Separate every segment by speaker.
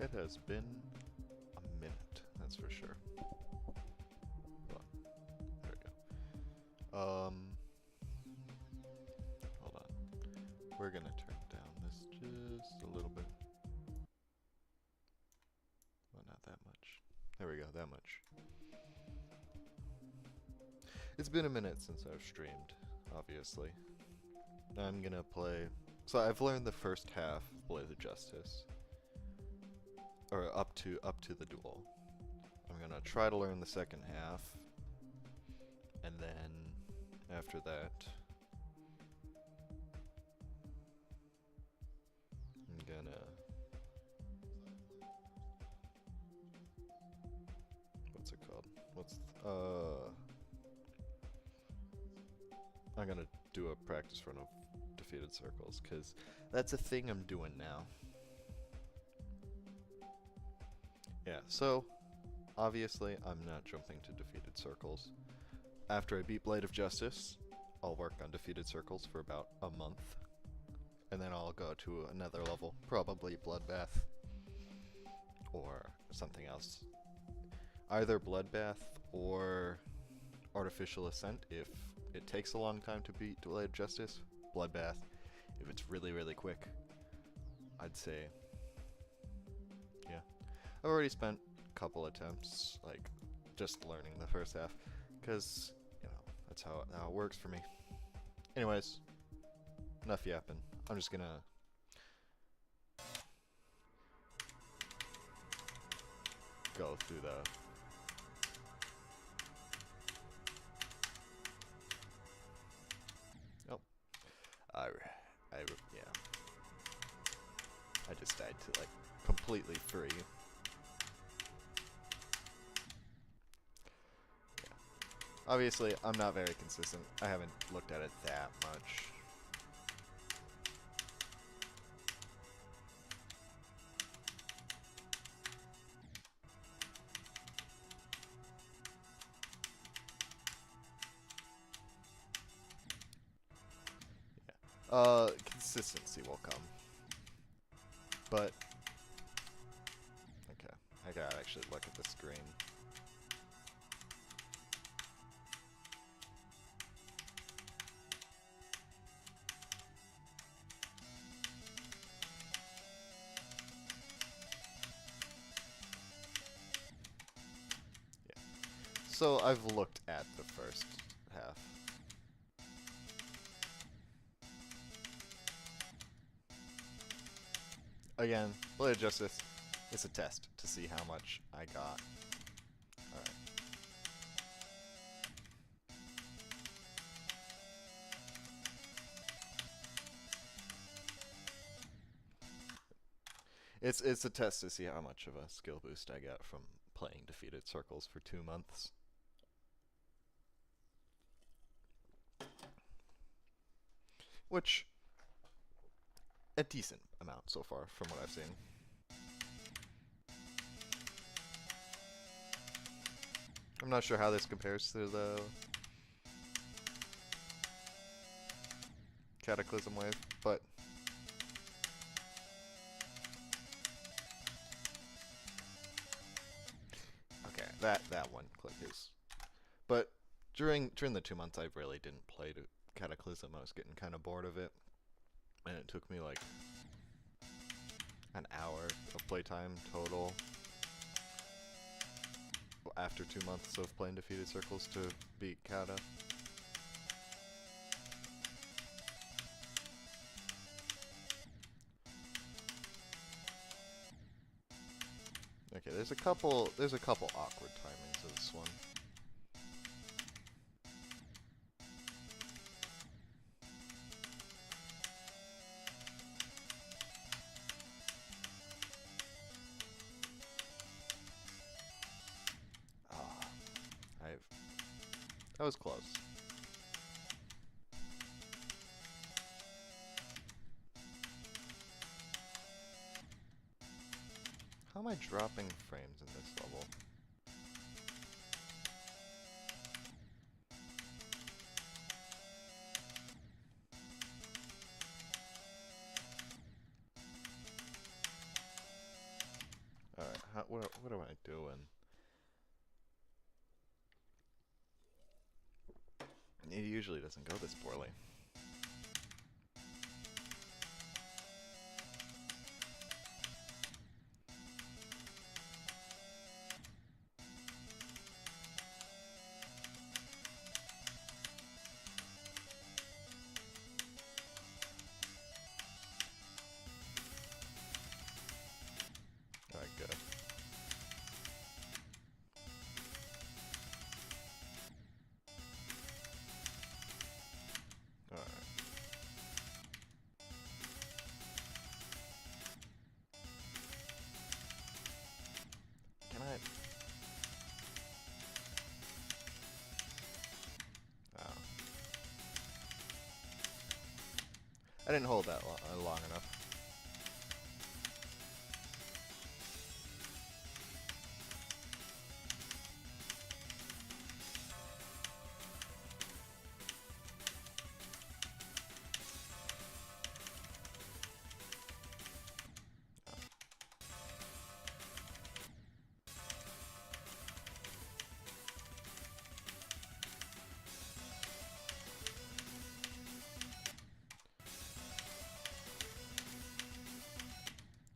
Speaker 1: It has been a minute, that's for sure. Hold on. There we go. Hold on. We're gonna turn down this just a little bit. Well, not that much. There we go, that much. It's been a minute since I've streamed, obviously. I'm gonna play... So I've learned the first half of Blade of Justice. Or up to the duel. I'm gonna try to learn the second half. And then, after that... I'm gonna... What's it called? I'm gonna do a practice run of Defeated Circles, because that's a thing I'm doing now. Yeah, so, obviously, I'm not jumping to Defeated Circles. After I beat Blade of Justice, I'll work on Defeated Circles for about a month. And then I'll go to another level, probably Bloodbath. Or something else. Either Bloodbath or Artificial Ascent if it takes a long time to beat Blade of Justice. Bloodbath if it's really, really quick. I'd say, yeah. I've already spent a couple attempts, like, just learning the first half, because, you know, that's how it works for me. Anyways, enough yapping. I'm just gonna go through the... Oh. Yeah. I just died to, like, completely free. Yeah. Obviously, I'm not very consistent. I haven't looked at it that much. Consistency will come. But, okay, I gotta actually look at the screen. Yeah. So I've looked at the first half. Again, Blade of Justice, it's a test to see how much I got. Alright. It's a test to see how much of a skill boost I got from playing Defeated Circles for 2 months. Which, a decent amount so far from what I've seen. I'm not sure how this compares to the Cataclysm wave, but okay, that one click is. But during the 2 months I really didn't play Cataclysm. I was getting kind of bored of it, and it took me like an hour of playtime total after 2 months of playing Defeated Circles to beat Kata. Okay, there's a couple awkward timings of this one. Ah, that was close. How am I dropping frames in this level? what am I doing? It usually doesn't go this poorly. Alright, good. Alright. Can I... Oh. I didn't hold that long enough.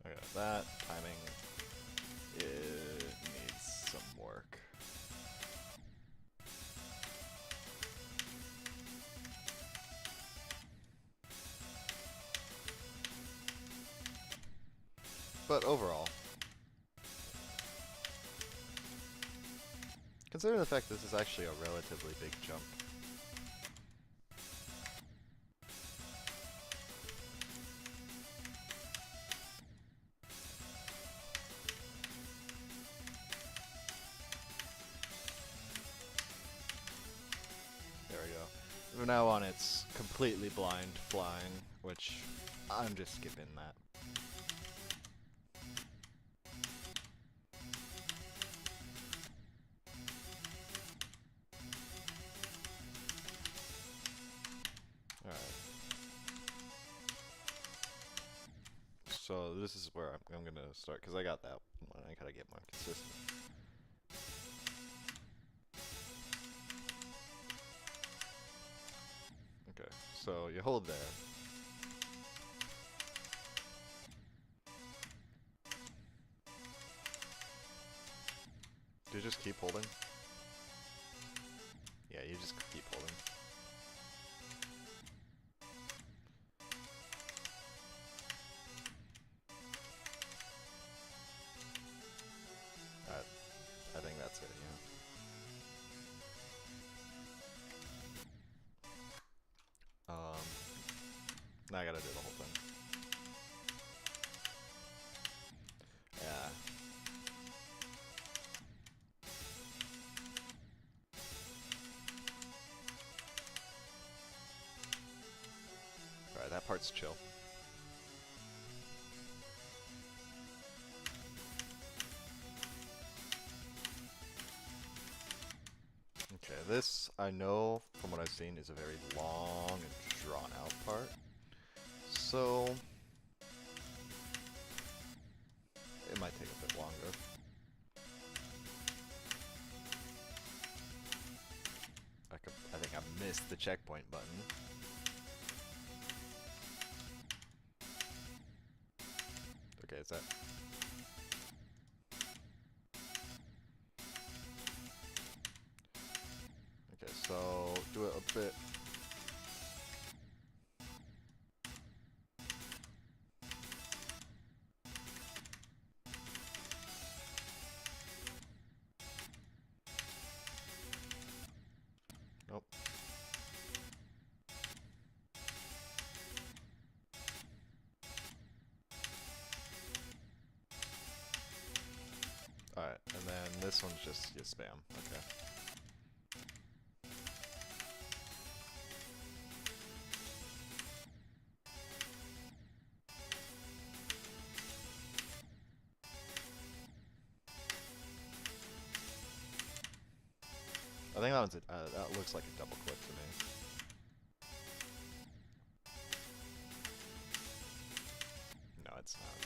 Speaker 1: Okay, that timing needs some work. But overall, considering the fact this is actually a relatively big jump, there we go. From now on it's completely blind flying, which I'm just skipping that. So this is where I'm gonna start, because I got that one. I gotta get more consistent. Okay, so you hold there. Do you just keep holding? Yeah, you just keep holding. I think that's it, yeah. Now I gotta do the whole thing. Yeah. Alright, that part's chill. Okay, this, I know from what I've seen, is a very long and drawn out part. So it might take a bit longer. I think I missed the checkpoint button. Okay, is that... Okay, so do it a bit... Nope. Alright, and then this one's just your spam. Okay. I think that one's that looks like a double click to me. No, it's not.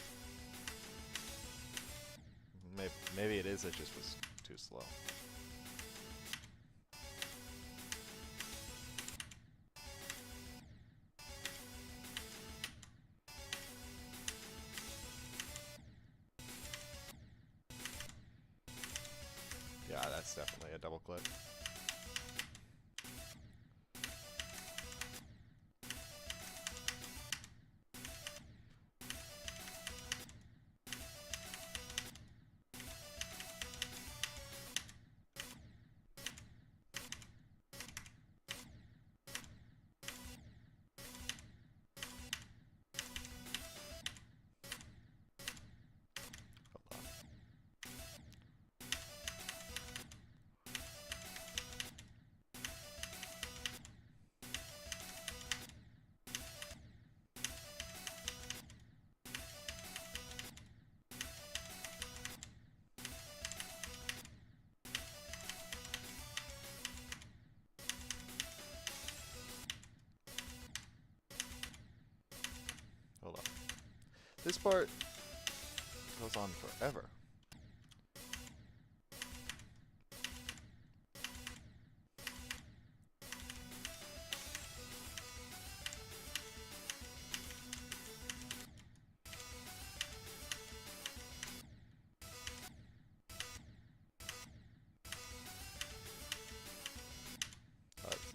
Speaker 1: Maybe it is, it just was too slow. Yeah, that's definitely a double click. Hold on. This part goes on forever.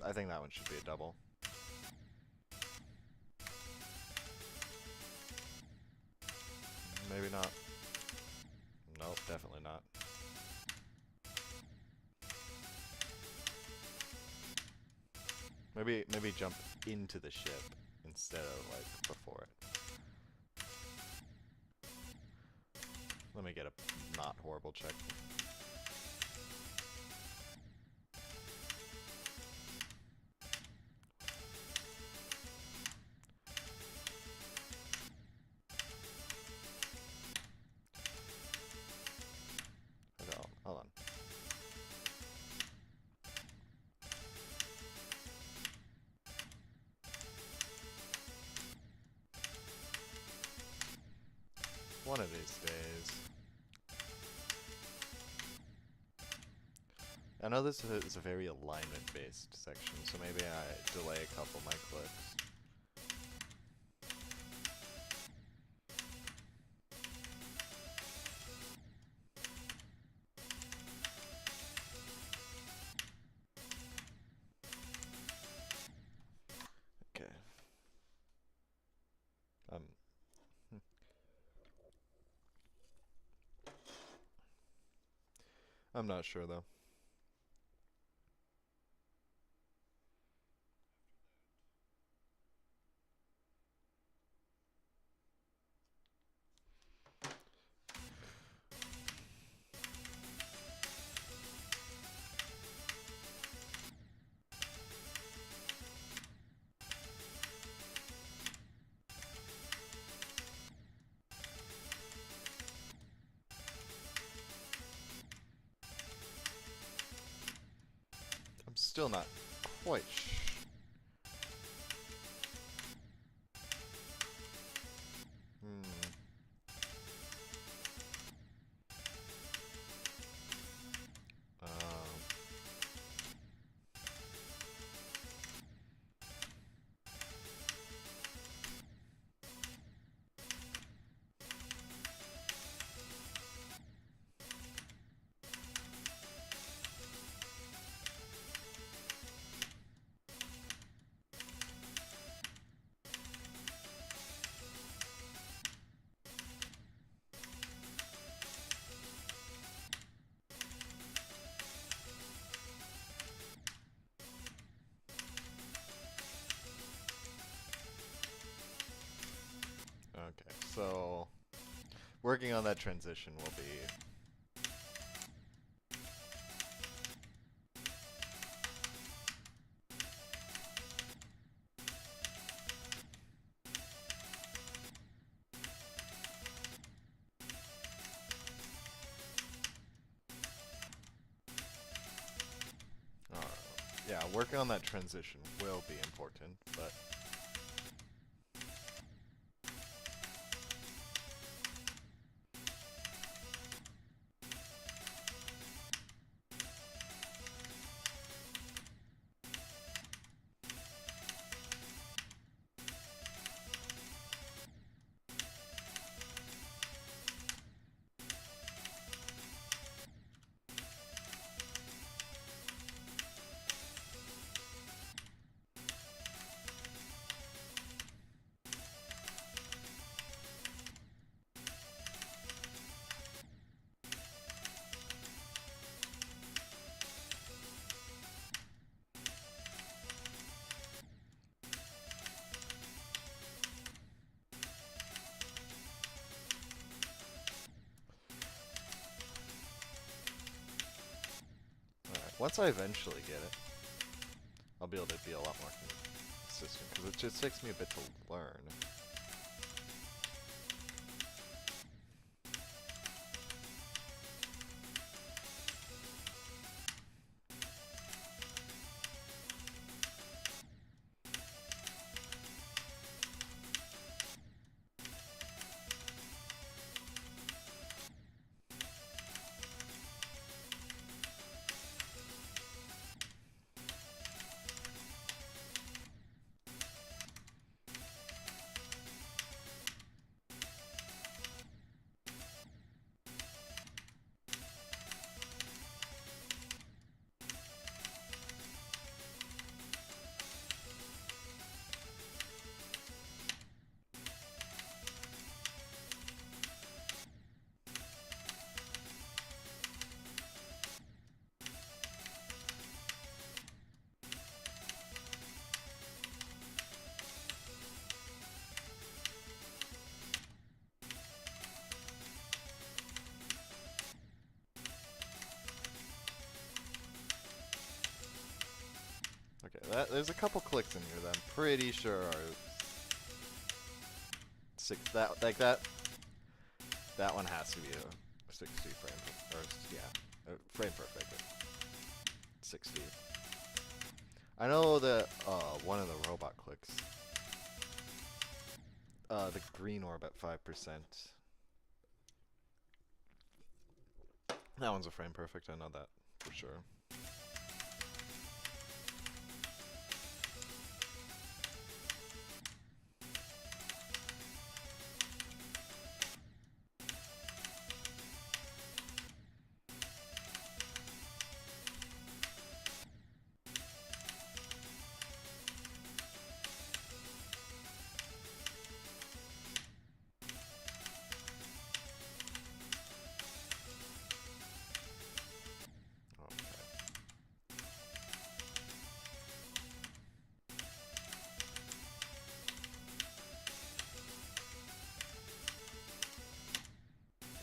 Speaker 1: I think that one should be a double. Maybe not. Nope, definitely not. Maybe jump into the ship instead of like before it. Let me get a not horrible check. Hold on. One of these days. I know this is a very alignment-based section, so maybe I delay a couple of my clicks. Okay. I'm not sure though. I'm still not quite Okay, so working on that transition will be yeah, working on that transition will be important, but Once I eventually get it, I'll be able to be a lot more consistent, because it just takes me a bit to learn. Okay, there's a couple clicks in here that I'm pretty sure are that one has to be a 60 frame or yeah, frame perfect. 60. I know that one of the robot clicks, the green orb at 5%. That one's a frame perfect. I know that for sure.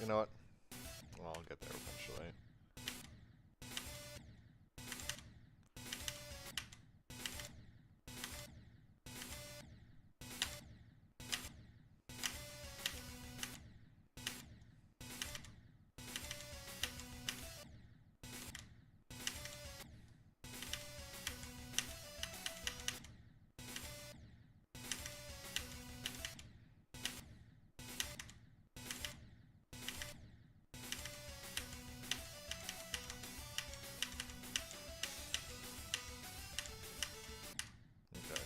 Speaker 1: You know what? Well, I'll get there eventually. Okay.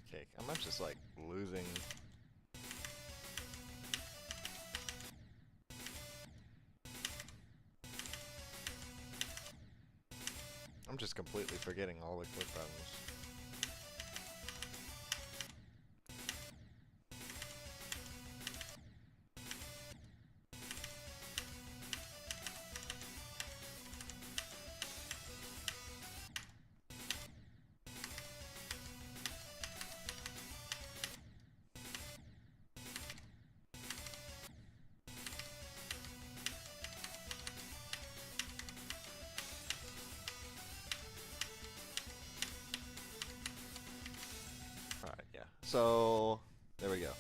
Speaker 1: Okay, I'm not just like losing. I'm just completely forgetting all the click buttons. Alright, yeah. So, there we go.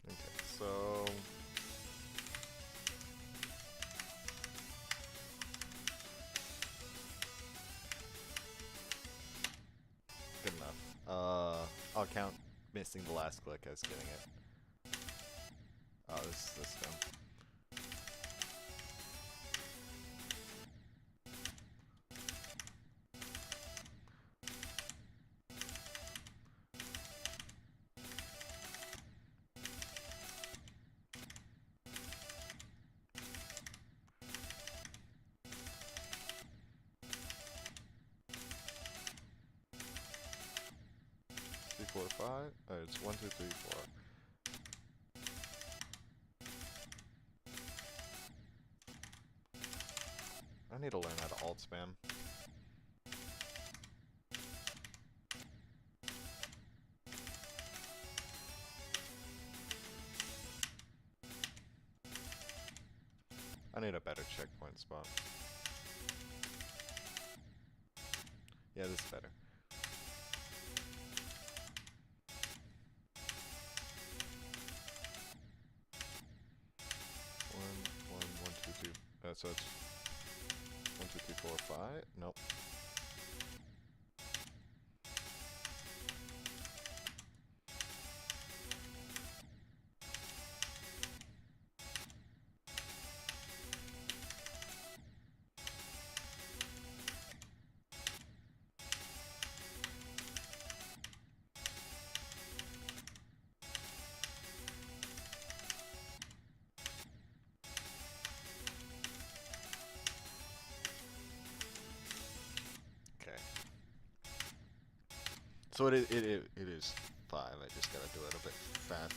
Speaker 1: Okay, so good enough. I'll count missing the last click as getting it. Oh, this dumb. Three, four, five. It's 1, 2, 3, 4. I need to learn how to alt spam. I need a better checkpoint spot. Yeah, this is better. One, 2, 2. So it's 1, 2, 3, 4, 5. Nope. Okay. So it is 5. I just gotta do it a bit fast.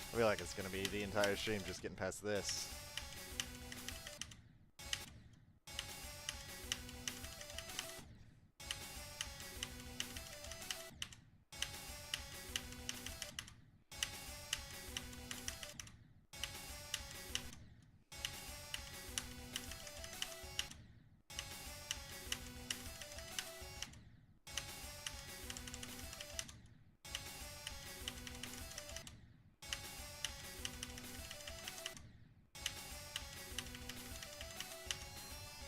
Speaker 1: I feel like it's gonna be the entire stream just getting past this.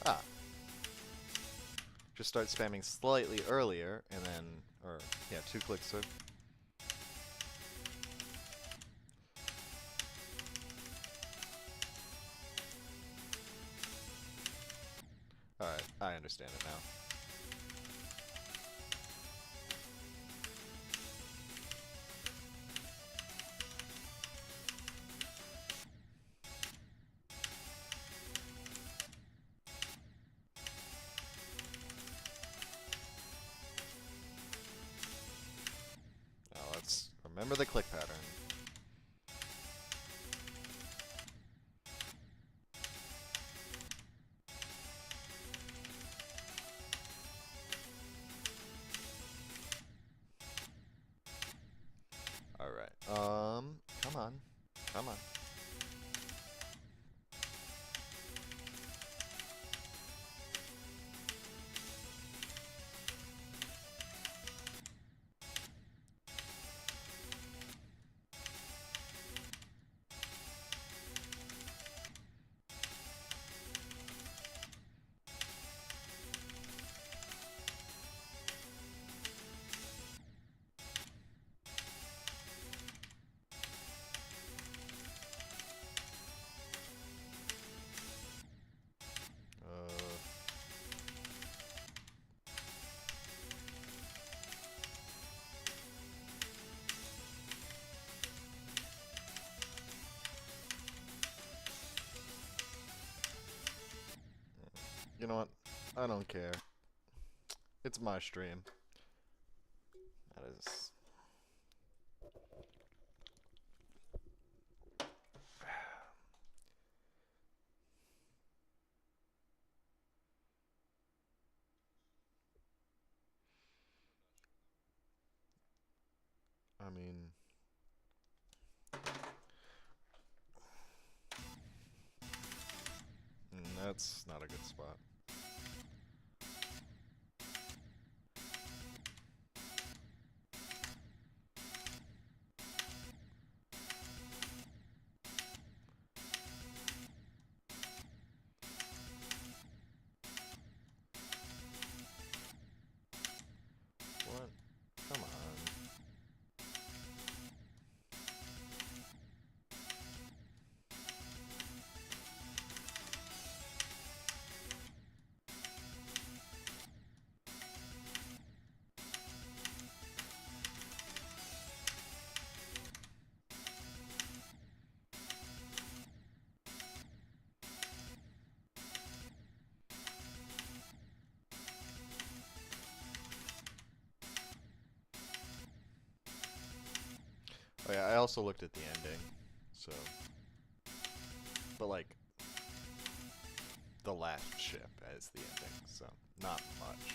Speaker 1: Ah. Just start spamming slightly earlier, and then, or, yeah, 2 clicks to... Alright, I understand it now. Now let's remember the click pattern. Alright, come on. Come on. You know what? I don't care. It's my stream. That is... I mean... that's not a good spot. What? Come on. Oh yeah, I also looked at the ending, so... But like, the last ship as the ending, so not much.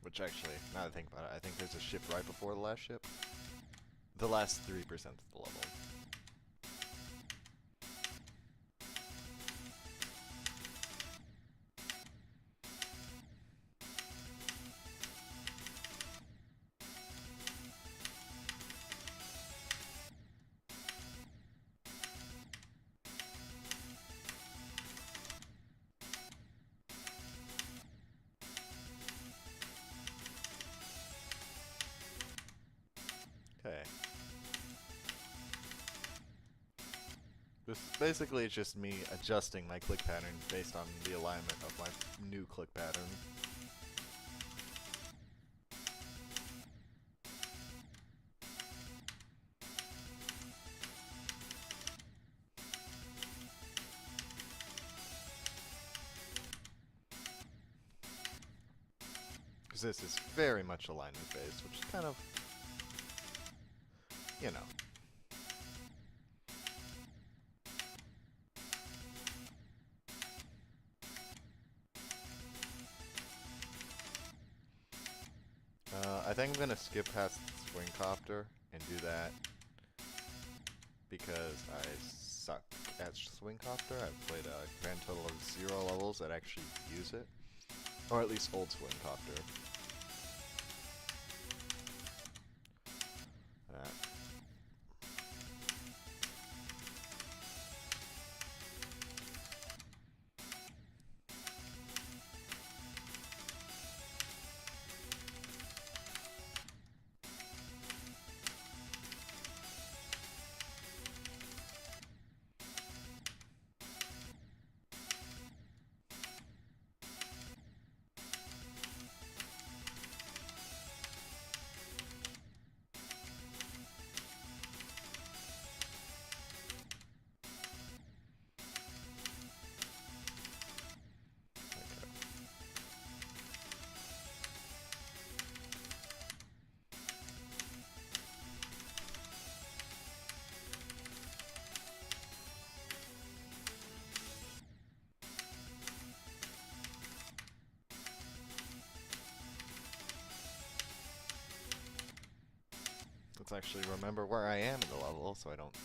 Speaker 1: Which actually, now that I think about it, I think there's a ship right before the last ship. The last 3% of the level. Okay. This basically it's just me adjusting my click pattern based on the alignment of my new click pattern. Because this is very much alignment based, which is kind of, you know. I think I'm gonna skip past Swing Copter and do that because I suck at Swing Copter. I've played a grand total of 0 levels that actually use it, or at least old Swing Copter. Let's actually remember where I am in the level so I don't...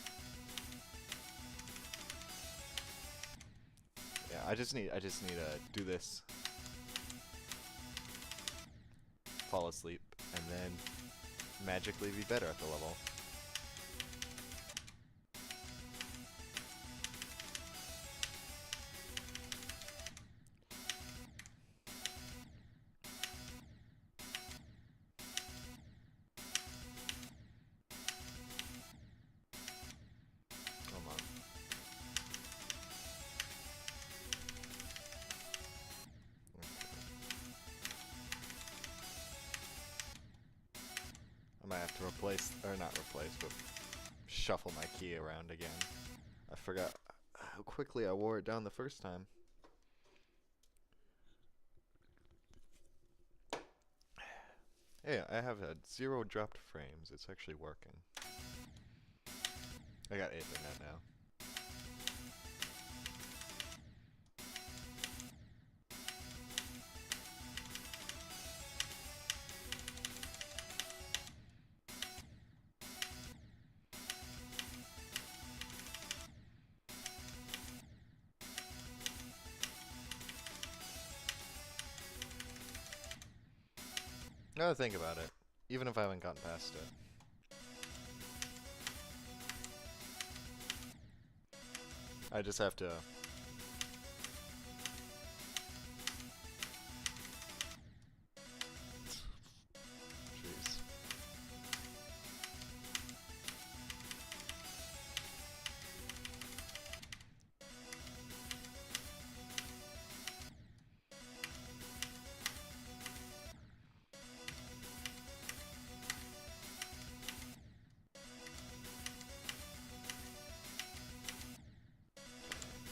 Speaker 1: Yeah, I just need to do this, fall asleep, and then magically be better at the level. Come on. I might have to replace, or not replace, but shuffle my key around again. I forgot how quickly I wore it down the first time. Hey, I have had 0 dropped frames. It's actually working. I got Ethernet now. Gotta think about it, even if I haven't gotten past it. I just have to... Jeez.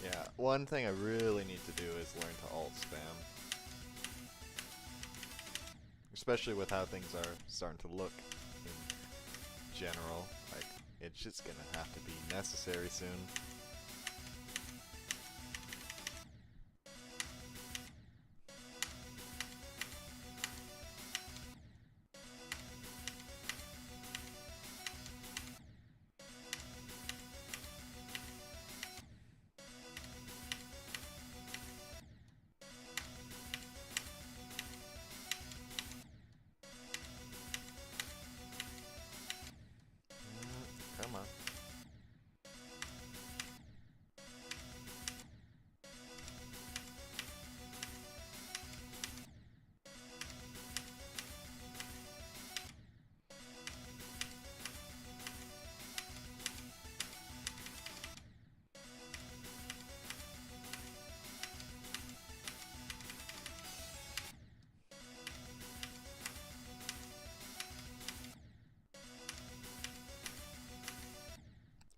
Speaker 1: Yeah, one thing I really need to do is learn to alt spam. Especially with how things are starting to look in general. Like, it's just gonna have to be necessary soon. Come on.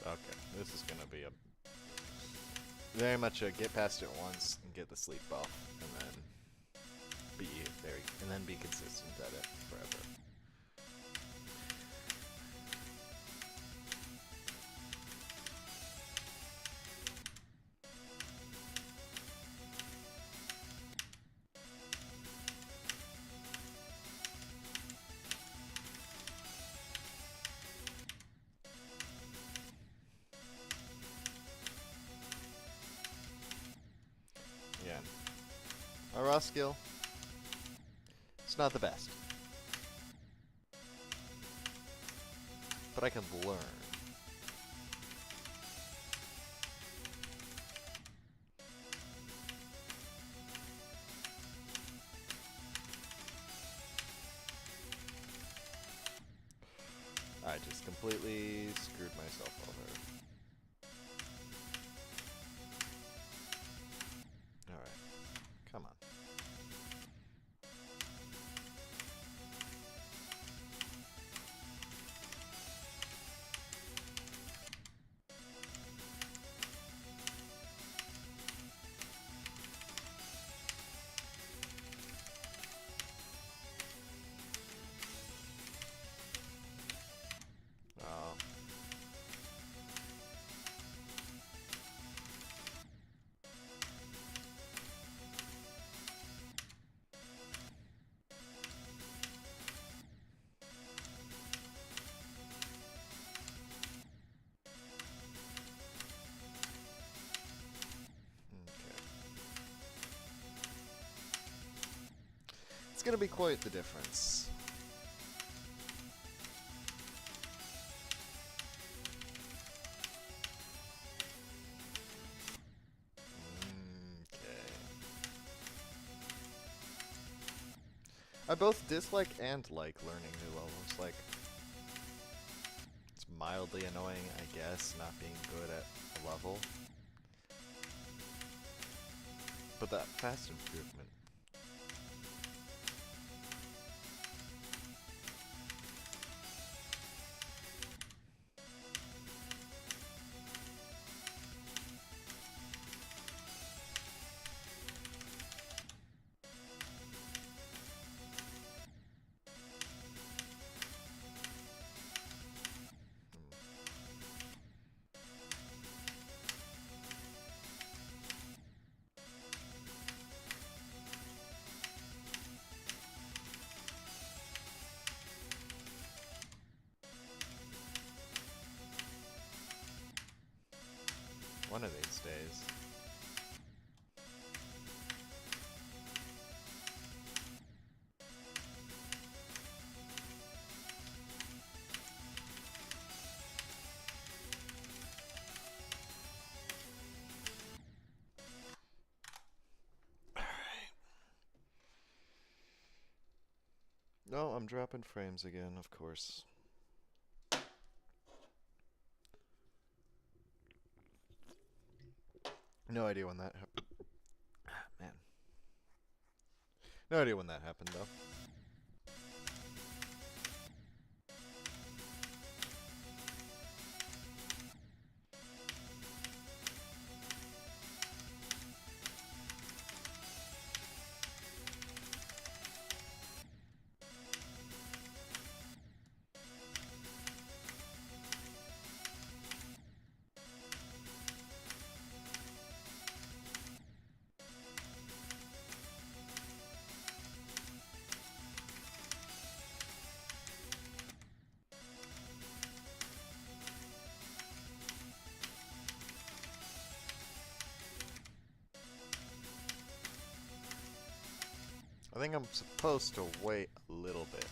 Speaker 1: Okay, this is gonna be a very much a get past it once and get the sleep buff, and then be consistent at it forever. Again, my raw skill, it's not the best, but I can learn. I just completely screwed myself over. Alright, come on. Oh. Okay. It's gonna be quite the difference. Okay. I both dislike and like learning new levels. Like, it's mildly annoying, I guess, not being good at a level. But that fast improvement. One of these days. No, I'm dropping frames again, of course. No idea when that happened. Man. No idea when that happened, though. I think I'm supposed to wait a little bit.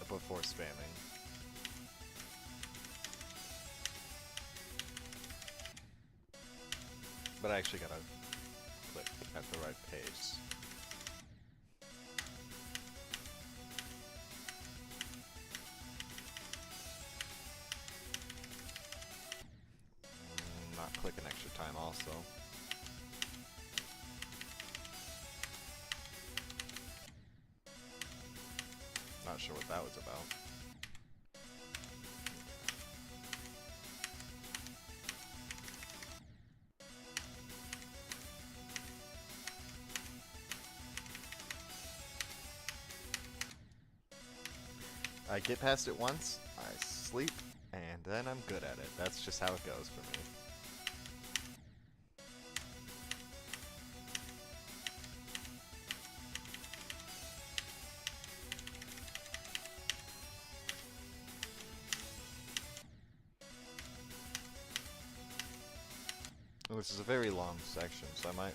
Speaker 1: Before spamming. But I actually gotta click at the right pace. Not clicking extra time also. Not sure what that was about. I get past it once, I sleep, and then I'm good at it. That's just how it goes for me. Well, this is a very long section, so I might,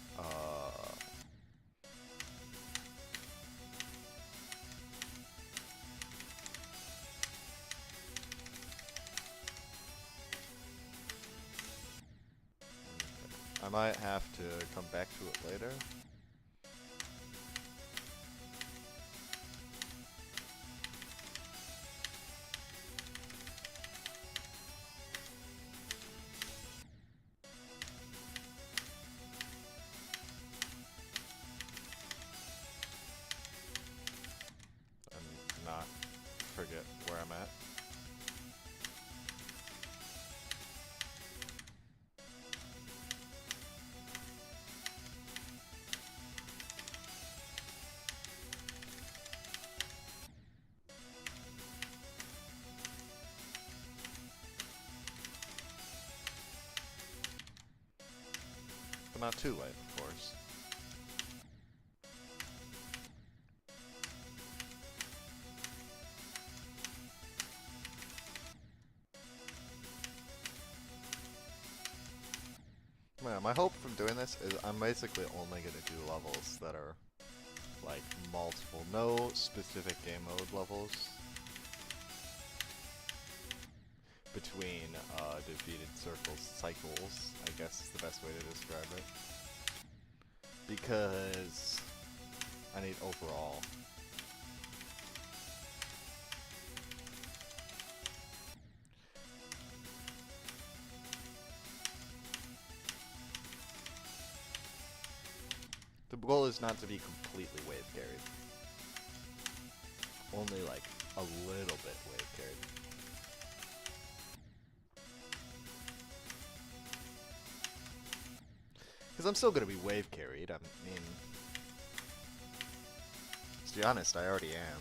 Speaker 1: I might have to come back to it later. And not forget where I'm at. But not too late, of course. Yeah, my hope from doing this is I'm basically only going to do levels that are like multiple, no specific game mode levels between defeated circles cycles, I guess is the best way to describe it. Because I need overall. The goal is not to be completely wave carried. Only like a little bit wave carried. Because I'm still going to be wave carried. I mean, to be honest, I already am.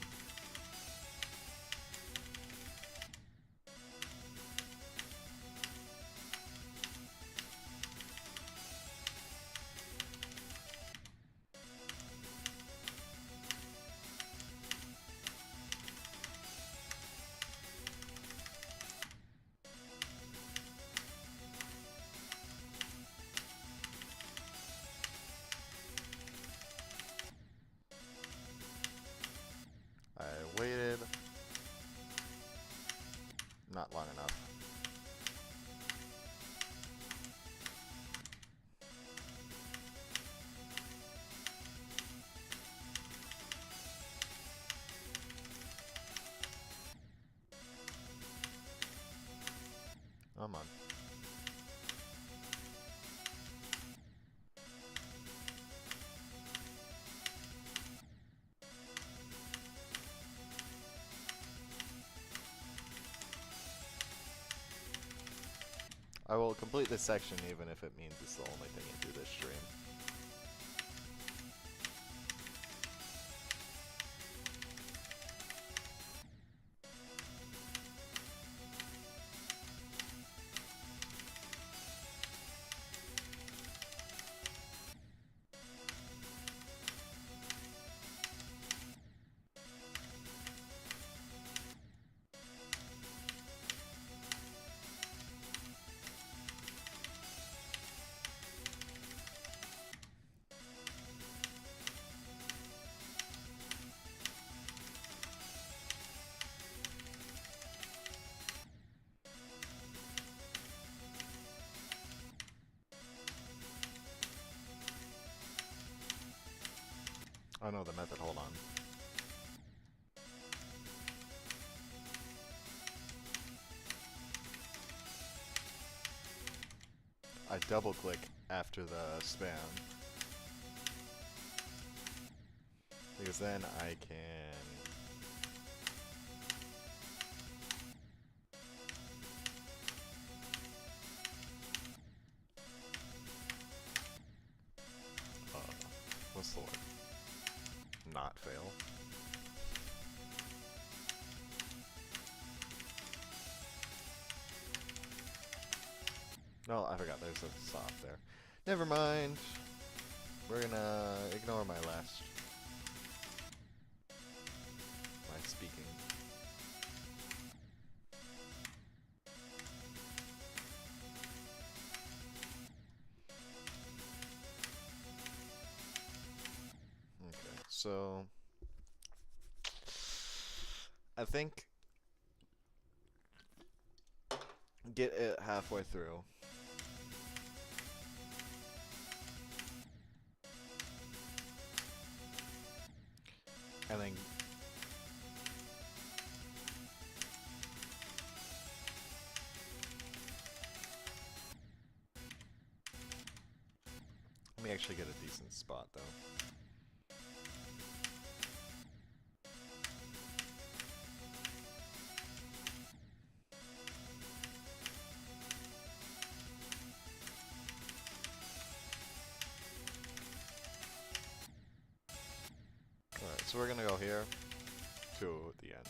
Speaker 1: not long enough. Come on. I will complete this section even if it means it's the only thing I do this stream. I know the method, hold on. I double click after the spam. Because then I can... what's the word? Not fail. No, I forgot there's a soft there. Never mind. We're gonna ignore my speaking. Okay, so I think get it halfway through. And then let me actually get a decent spot though. Alright, so we're gonna go here to the end.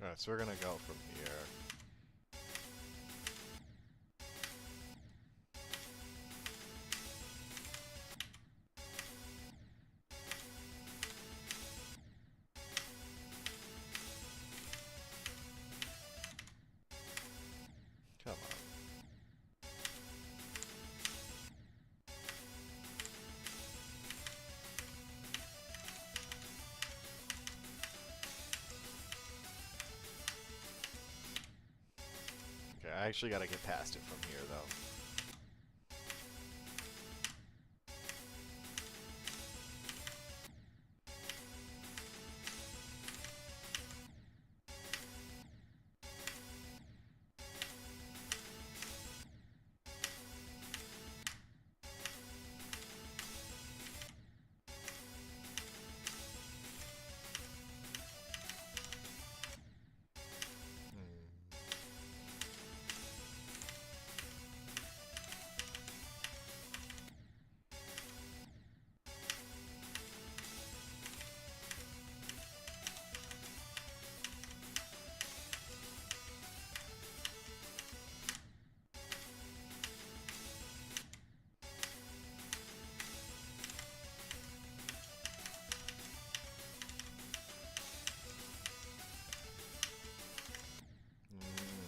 Speaker 1: Alright, so we're gonna go from here. Come on. Okay, I actually gotta get past it from here, though.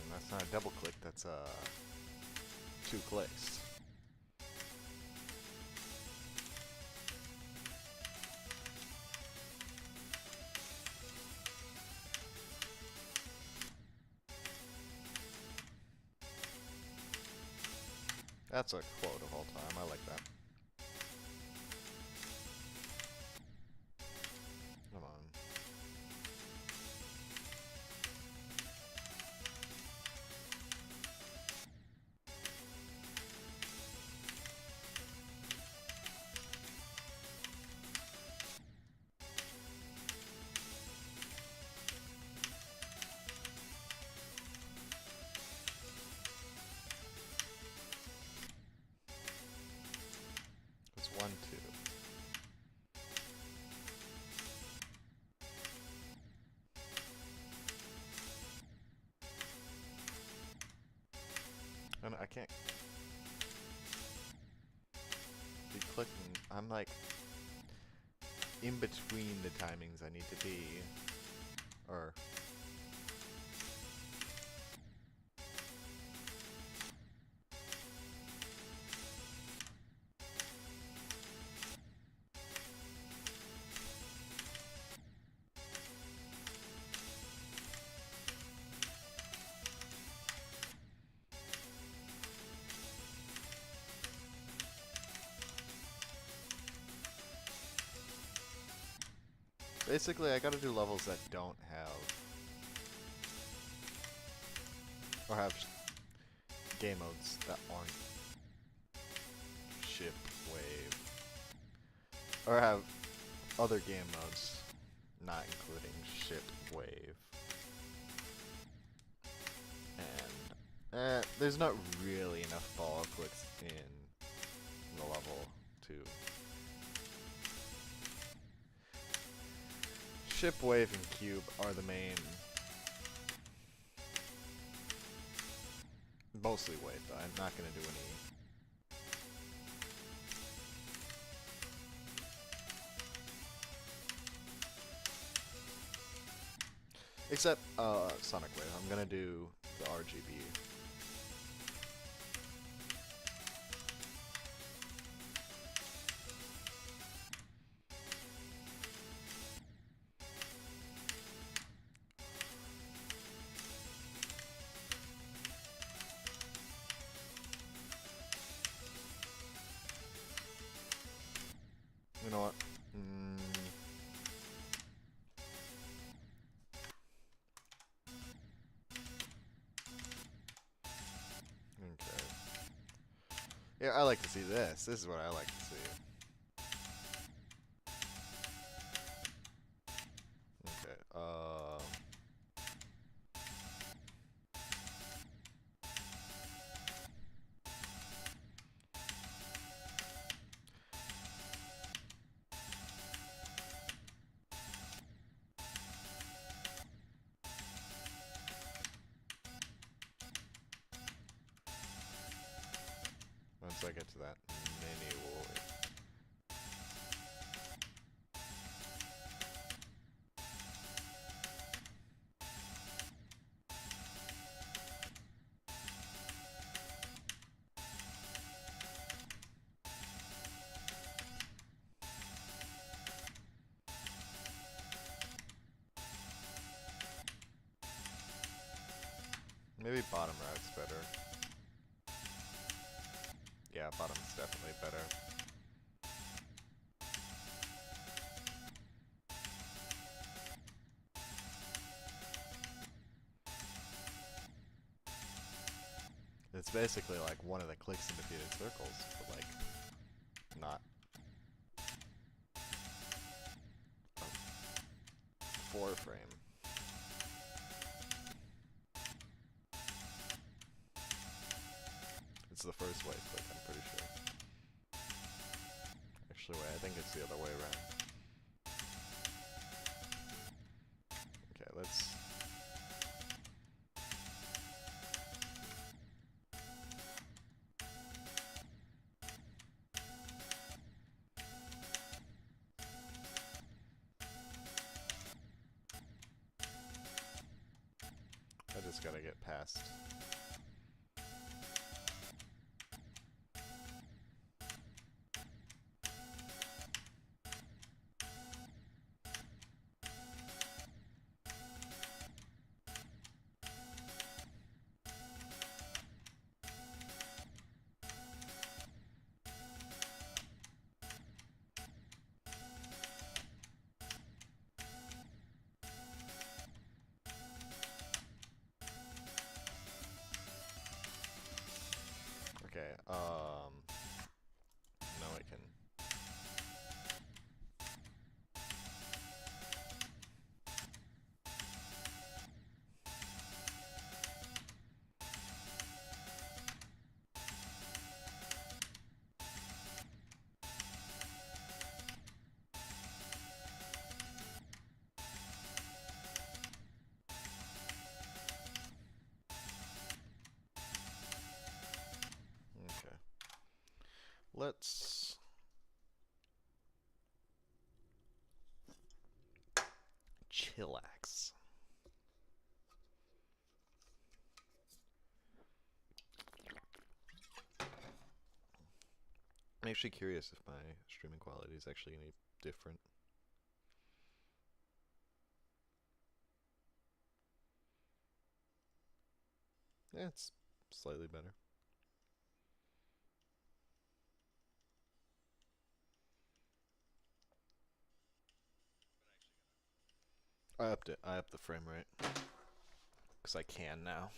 Speaker 1: That's not a double click, that's two clicks. That's a quote of all time, I like that. Come on. It's 1, 2. And I can't be clicking. I'm like in between the timings I need to be. Or basically, I gotta do levels that don't have, or have game modes that aren't ship, wave, or have other game modes not including ship, wave. And there's not really enough ball clicks in the level to ship, wave, and cube are the main. Mostly wave, though. I'm not gonna do any. Except Sonic Wave. I'm gonna do the RGB. You know what? Okay. Yeah, I like to see this. This is what I like to see. Okay. once I get to that mini war. Maybe bottom route's better. Yeah, bottom's definitely better. It's basically like one of the clicks in defeated circles, but like not a 4 frame. It's the first wave click, I'm pretty sure. Actually, wait, I think it's the other way around. Okay, let's... I just gotta get past. Okay, now I can... Okay. Let's... chillax. I'm actually curious if my streaming quality is actually any different. Yeah, it's slightly better. I upped it. I upped the frame rate. Because I can now.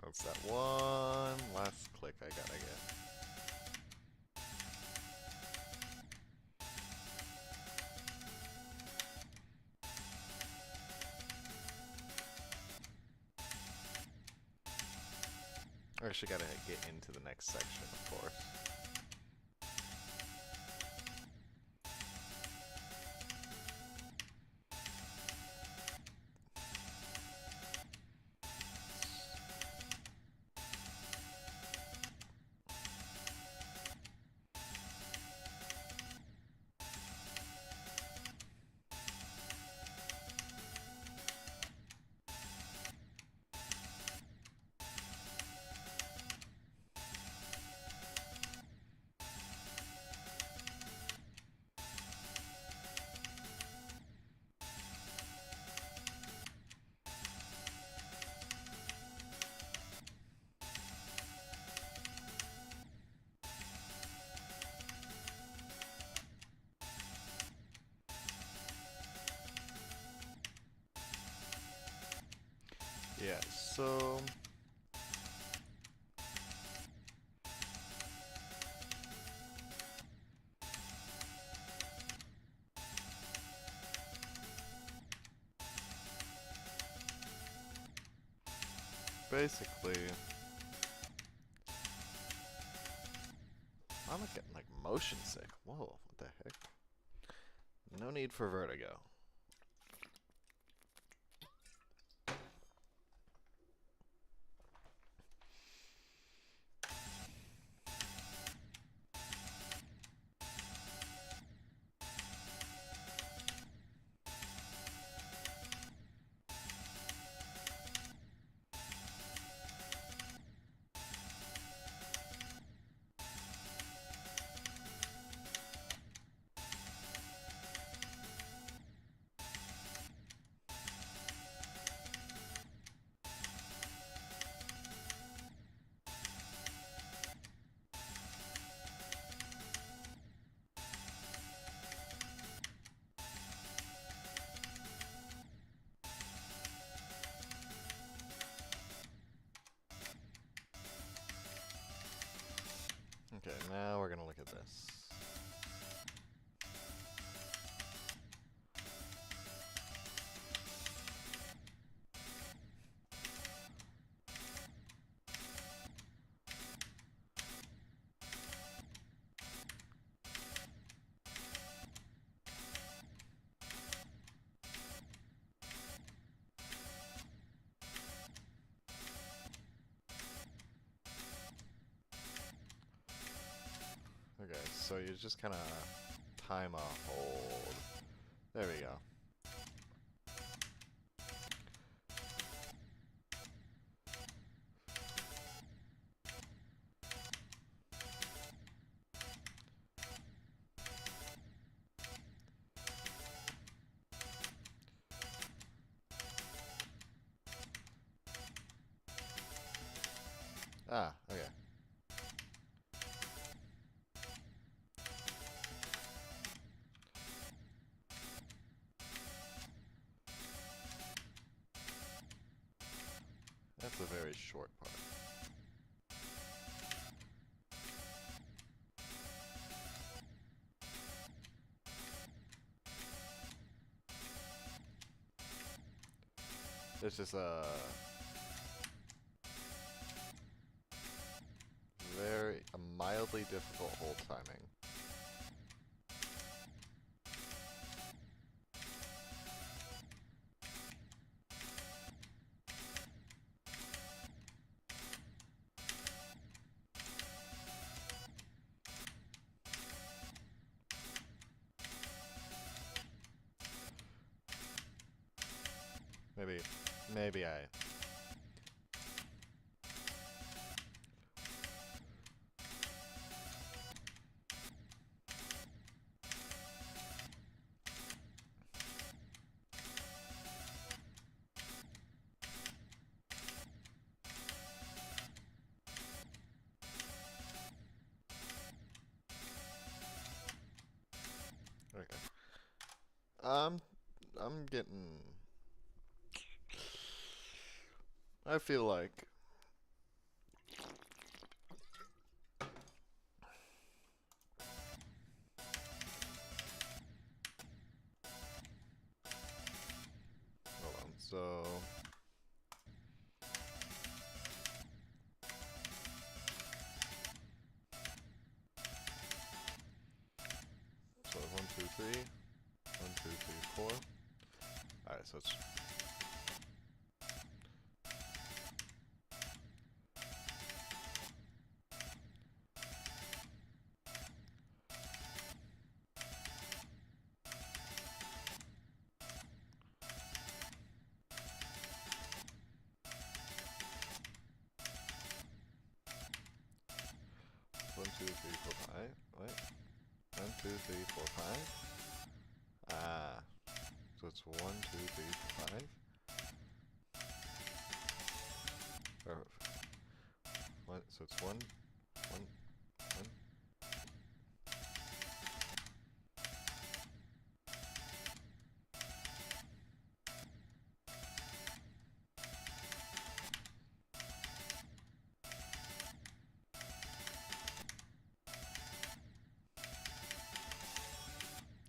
Speaker 1: That's that one last click I gotta get. I actually gotta get into the next section, of course. Yeah, so basically, I'm getting like motion sick. Whoa, what the heck? No need for vertigo. Okay, now we're gonna look at this. Okay, so you just kind of time a hold. There we go. Ah, okay. That's a very short part. It's just a mildly difficult hold timing. Maybe I... Okay. I'm getting... I feel like... Hold on, so... So 1, 2, 3. 1, 2, 3, 4. Alright, so it's... One, two, three, four, five. Wait. 1, 2, 3, 4, 5. Ah. So it's 1, 2, 3, 4, 5. Or, what? So it's 1, 1, 1.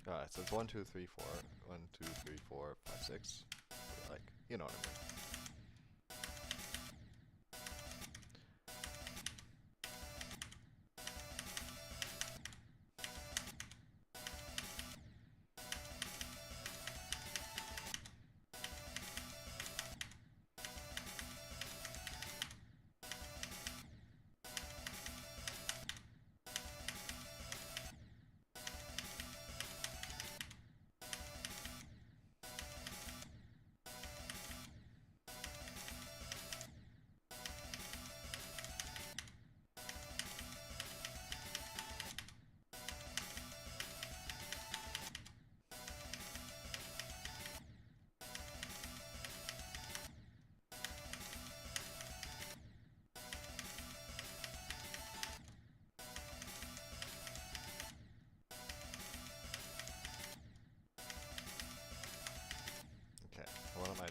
Speaker 1: Alright, so it's 1, 2, 3, 4. 1, 2, 3, 4, 5, 6. Like, you know what I mean. Okay, what am I...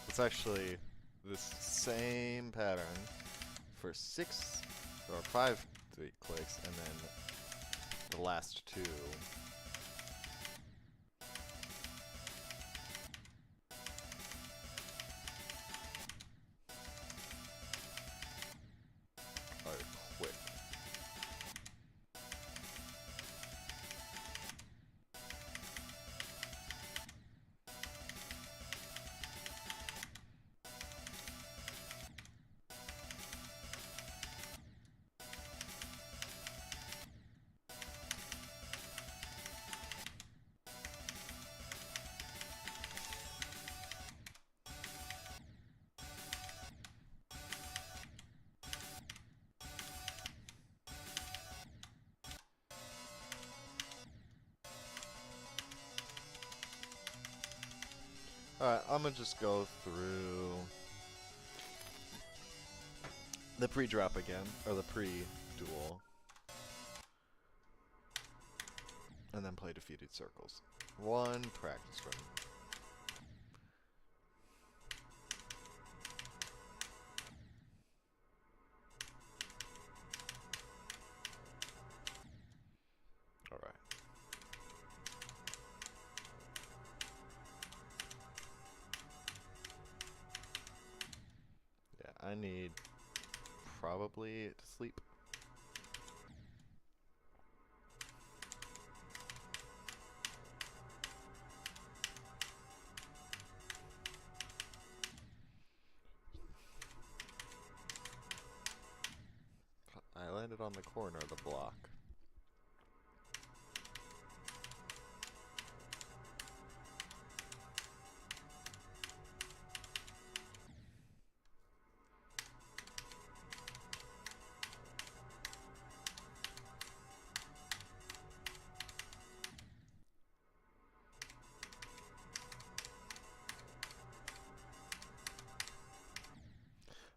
Speaker 1: It's actually this same pattern for 6 or 5 3 clicks, and then the last 2. Are quick. Alright, I'm gonna just go through the pre-drop again, or the pre-duel, and then play Defeated Circles. One practice run. Alright. Yeah, I need probably to sleep. I landed on the corner of the block.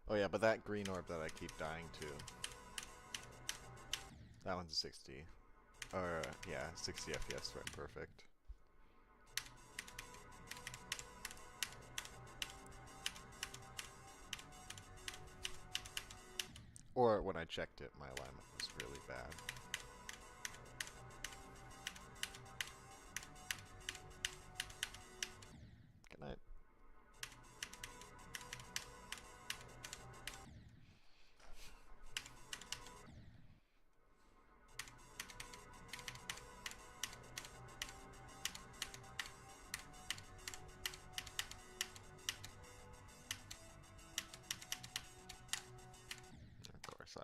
Speaker 1: Oh yeah, but that green orb that I keep dying to, that one's a 60. Or, yeah, 60 FPS, right, perfect. Or when I checked it, my alignment was really bad. Good night. Of course,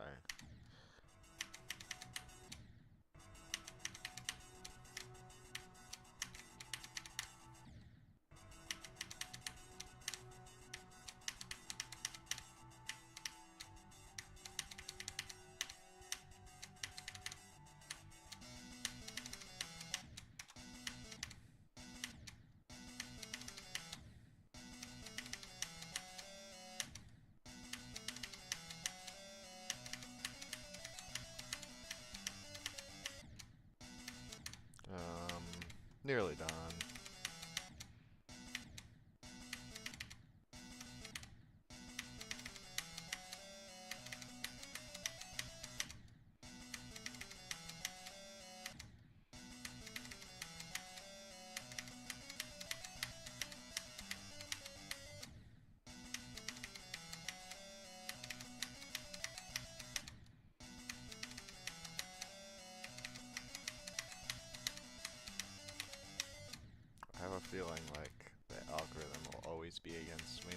Speaker 1: Nearly done. I have a feeling like the algorithm will always be against me.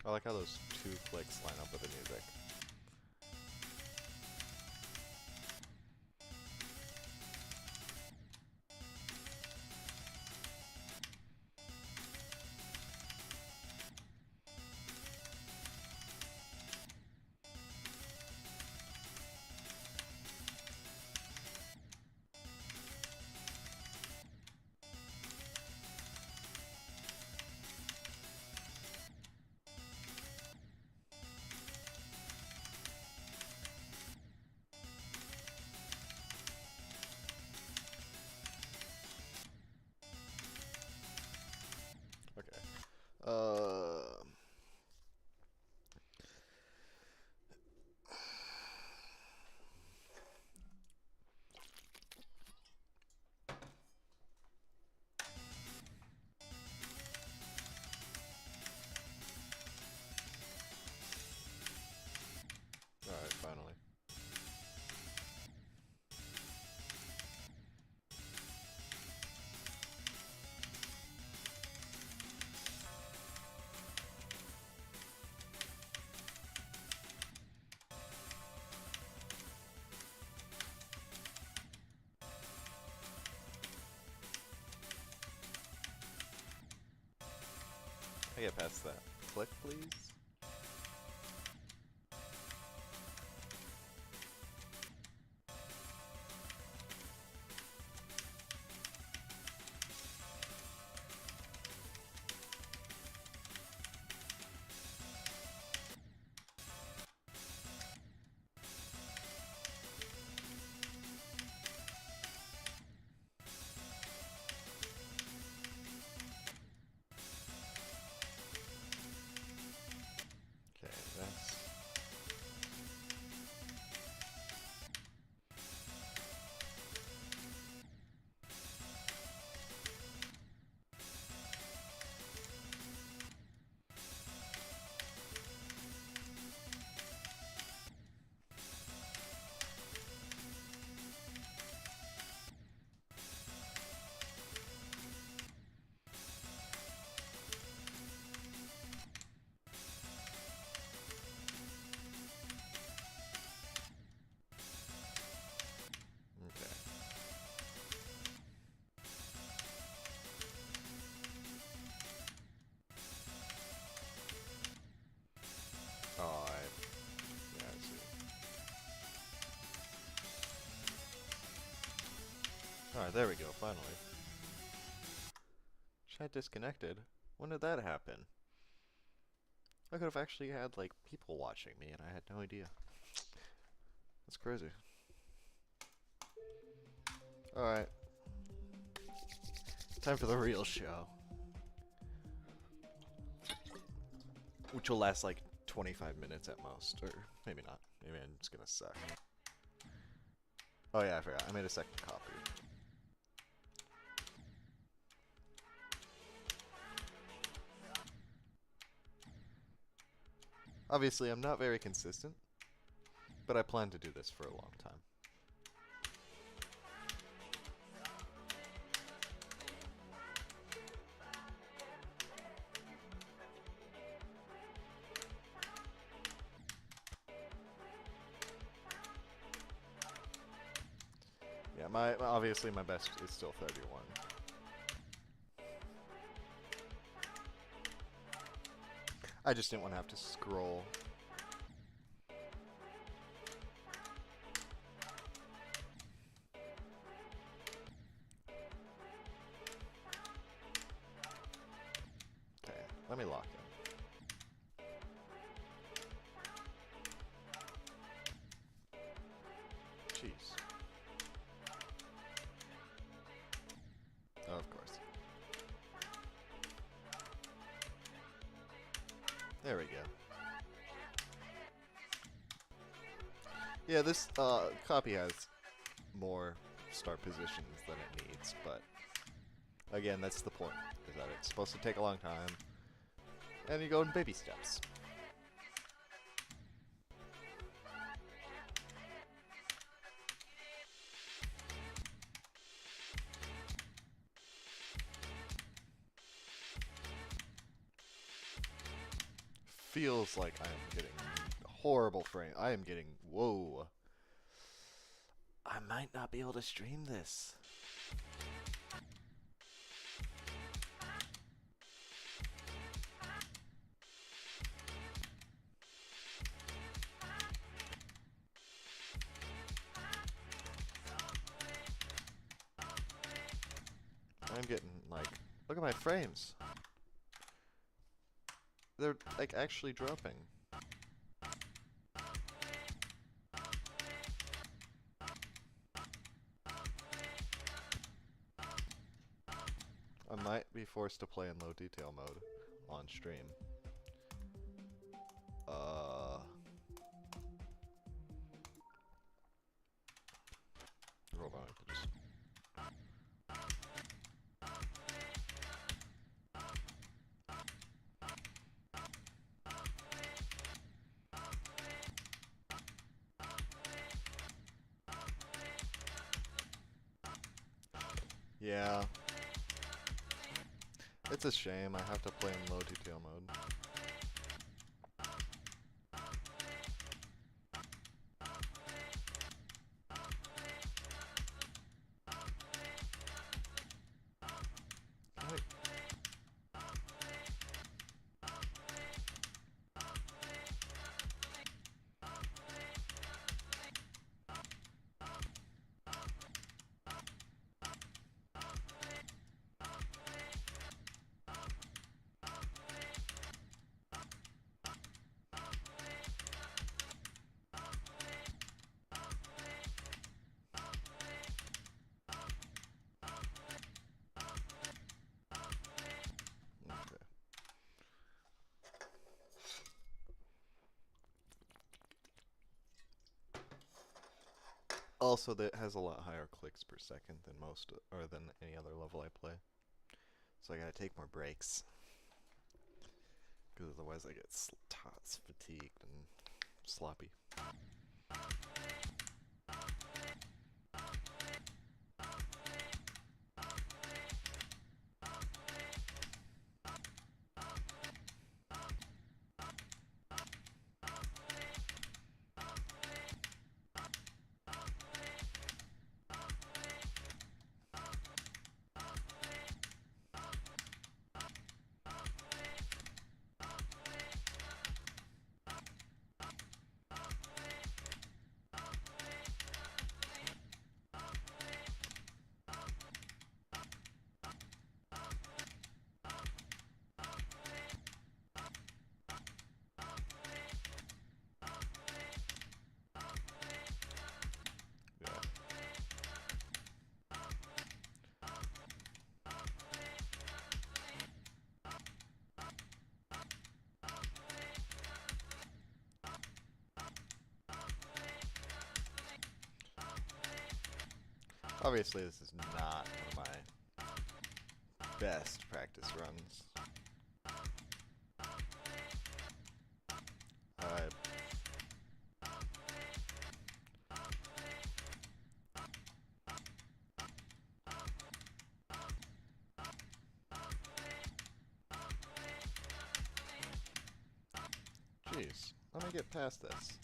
Speaker 1: I like how those 2 clicks line up with the music. Okay. Alright, finally. I get past that. Click, please. Okay, that's... Okay. Oh, yeah, I see. Alright, there we go, finally. Chat disconnected? When did that happen? I could have actually had, like, people watching me and I had no idea. That's crazy. Alright. Time for the real show. Which will last like 25 minutes at most, or maybe not. Maybe I'm just gonna suck. Oh yeah, I forgot. I made a second copy. Obviously, I'm not very consistent, but I plan to do this for a long time. obviously my best is still 31. I just didn't want to have to scroll. Okay, let me lock in. Jeez. Oh, of course. There we go. Yeah, this copy has more start positions than it needs, but again, that's the point, is that it's supposed to take a long time, and you go in baby steps. Feels like I am getting horrible frame. I am getting... Whoa. I might not be able to stream this. I'm getting, like... Look at my frames. They're, like, actually dropping. I might be forced to play in low detail mode on stream. Hold on, I can just... Yeah. It's a shame I have to play in low detail mode. Also, that has a lot higher clicks per second than most, or than any other level I play. So I gotta take more breaks. Because otherwise I get fatigued and sloppy. Obviously, this is not one of my best practice runs. Jeez, let me get past this.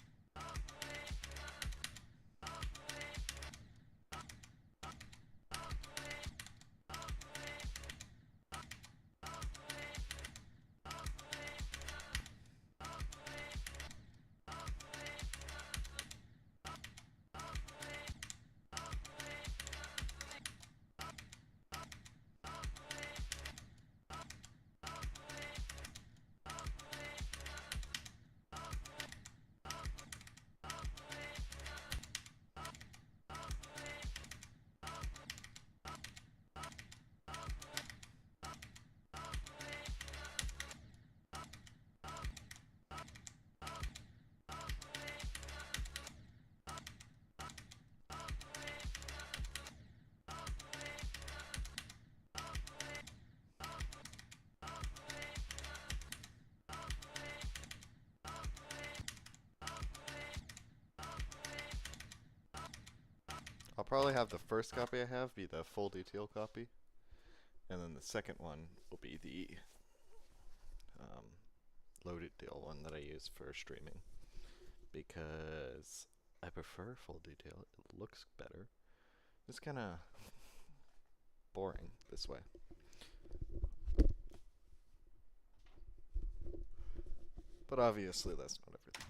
Speaker 1: probably have the first copy I have be the full detail copy, and then the second one will be the loaded deal one that I use for streaming, because I prefer full detail. It looks better. It's kind of boring this way. But obviously that's not everything.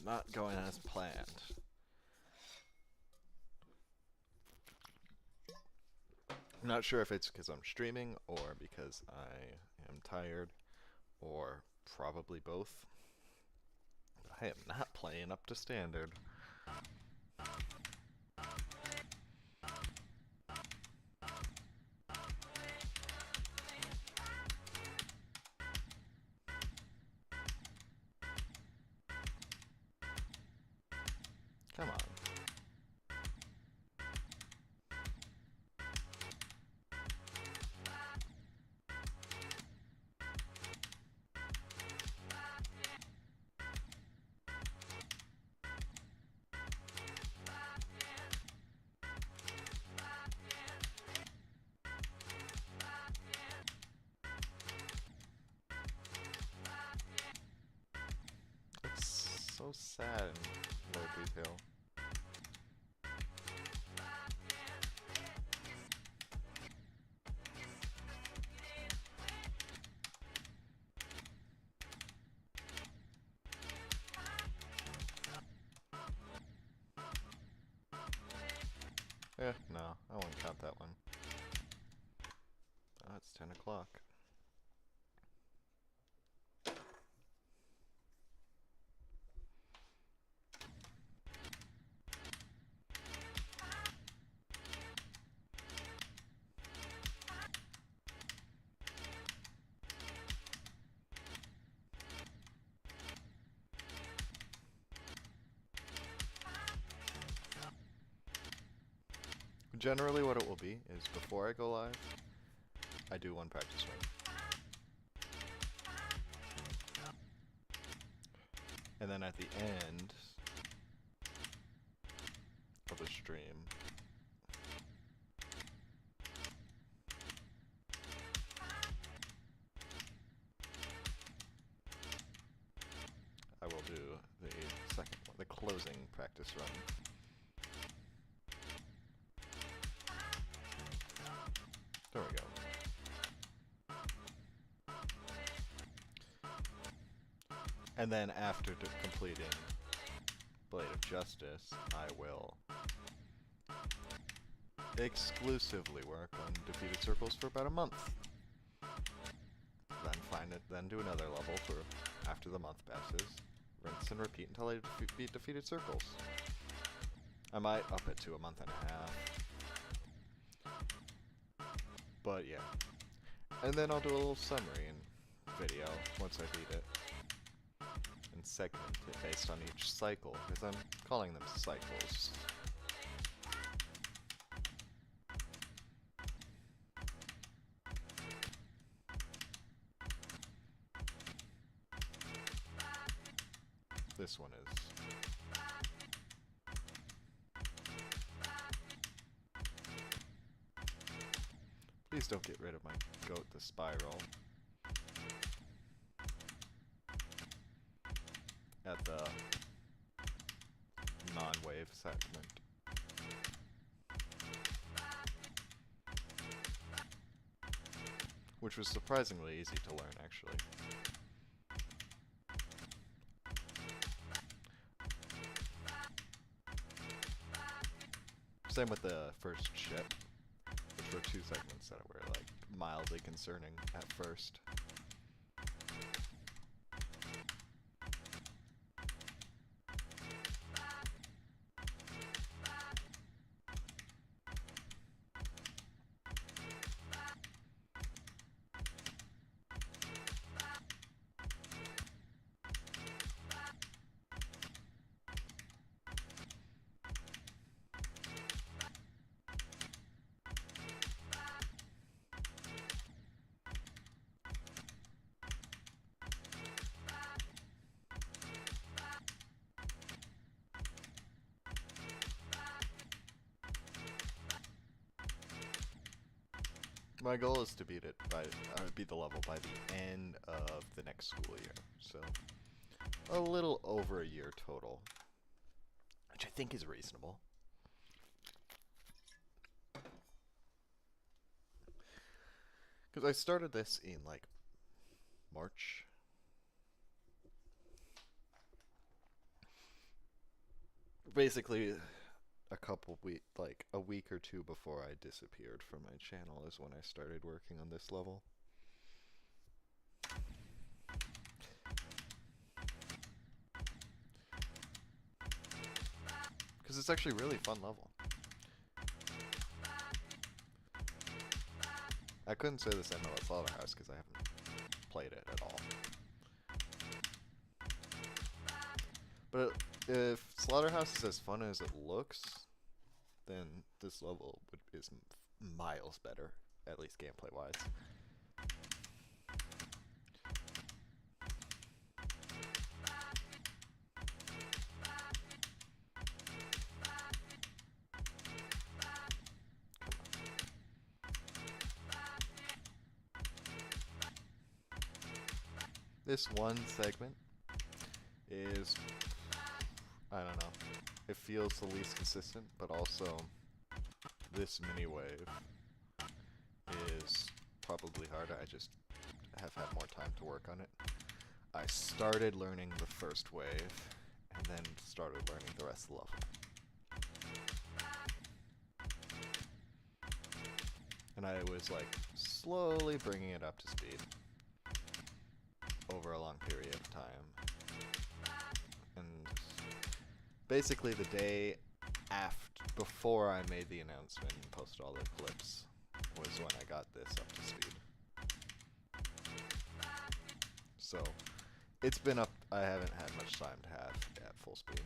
Speaker 1: Not going as planned. I'm not sure if it's because I'm streaming or because I am tired or probably both. I am not playing up to standard. Come on. It's so sad in low detail. No, I won't count that one. Oh, it's 10 o'clock. Generally what it will be is before I go live, I do one practice run. And then at the end of the stream, I will do the second one, the closing practice run. There we go. And then after completing Blade of Justice, I will exclusively work on Defeated Circles for about a month. Then find it, then do another level for after the month passes. Rinse and repeat until I beat Defeated Circles. I might up it to a month and a half. But yeah. And then I'll do a little summary video once I beat it. And segment it based on each cycle, because I'm calling them cycles. This one is. Please don't get rid of my goat, the spiral. At the non-wave segment. Which was surprisingly easy to learn, actually. Same with the first ship, which were two segments that were like mildly concerning at first. My goal is to beat the level by the end of the next school year. So, a little over a year total, which I think is reasonable. Because I started this in like March. Basically, a week or two before I disappeared from my channel is when I started working on this level. Because it's actually a really fun level. I couldn't say the same about Slaughterhouse because I haven't played it at all. But if Slaughterhouse is as fun as it looks, then this level is miles better, at least gameplay-wise. This one segment is, I don't know, it feels the least consistent, but also this mini wave is probably harder. I just have had more time to work on it. I started learning the first wave and then started learning the rest of the level. And I was like slowly bringing it up to speed over a long period of time. And basically the day before I made the announcement and posted all the clips was when I got this up to speed. So it's been up, I haven't had much time to have at full speed.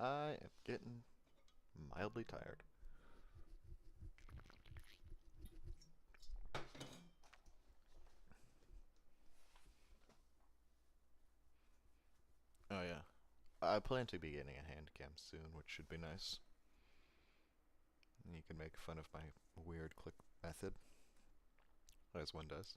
Speaker 1: I am getting mildly tired. Oh yeah. I plan to be getting a hand cam soon, which should be nice. And you can make fun of my weird click method, as one does.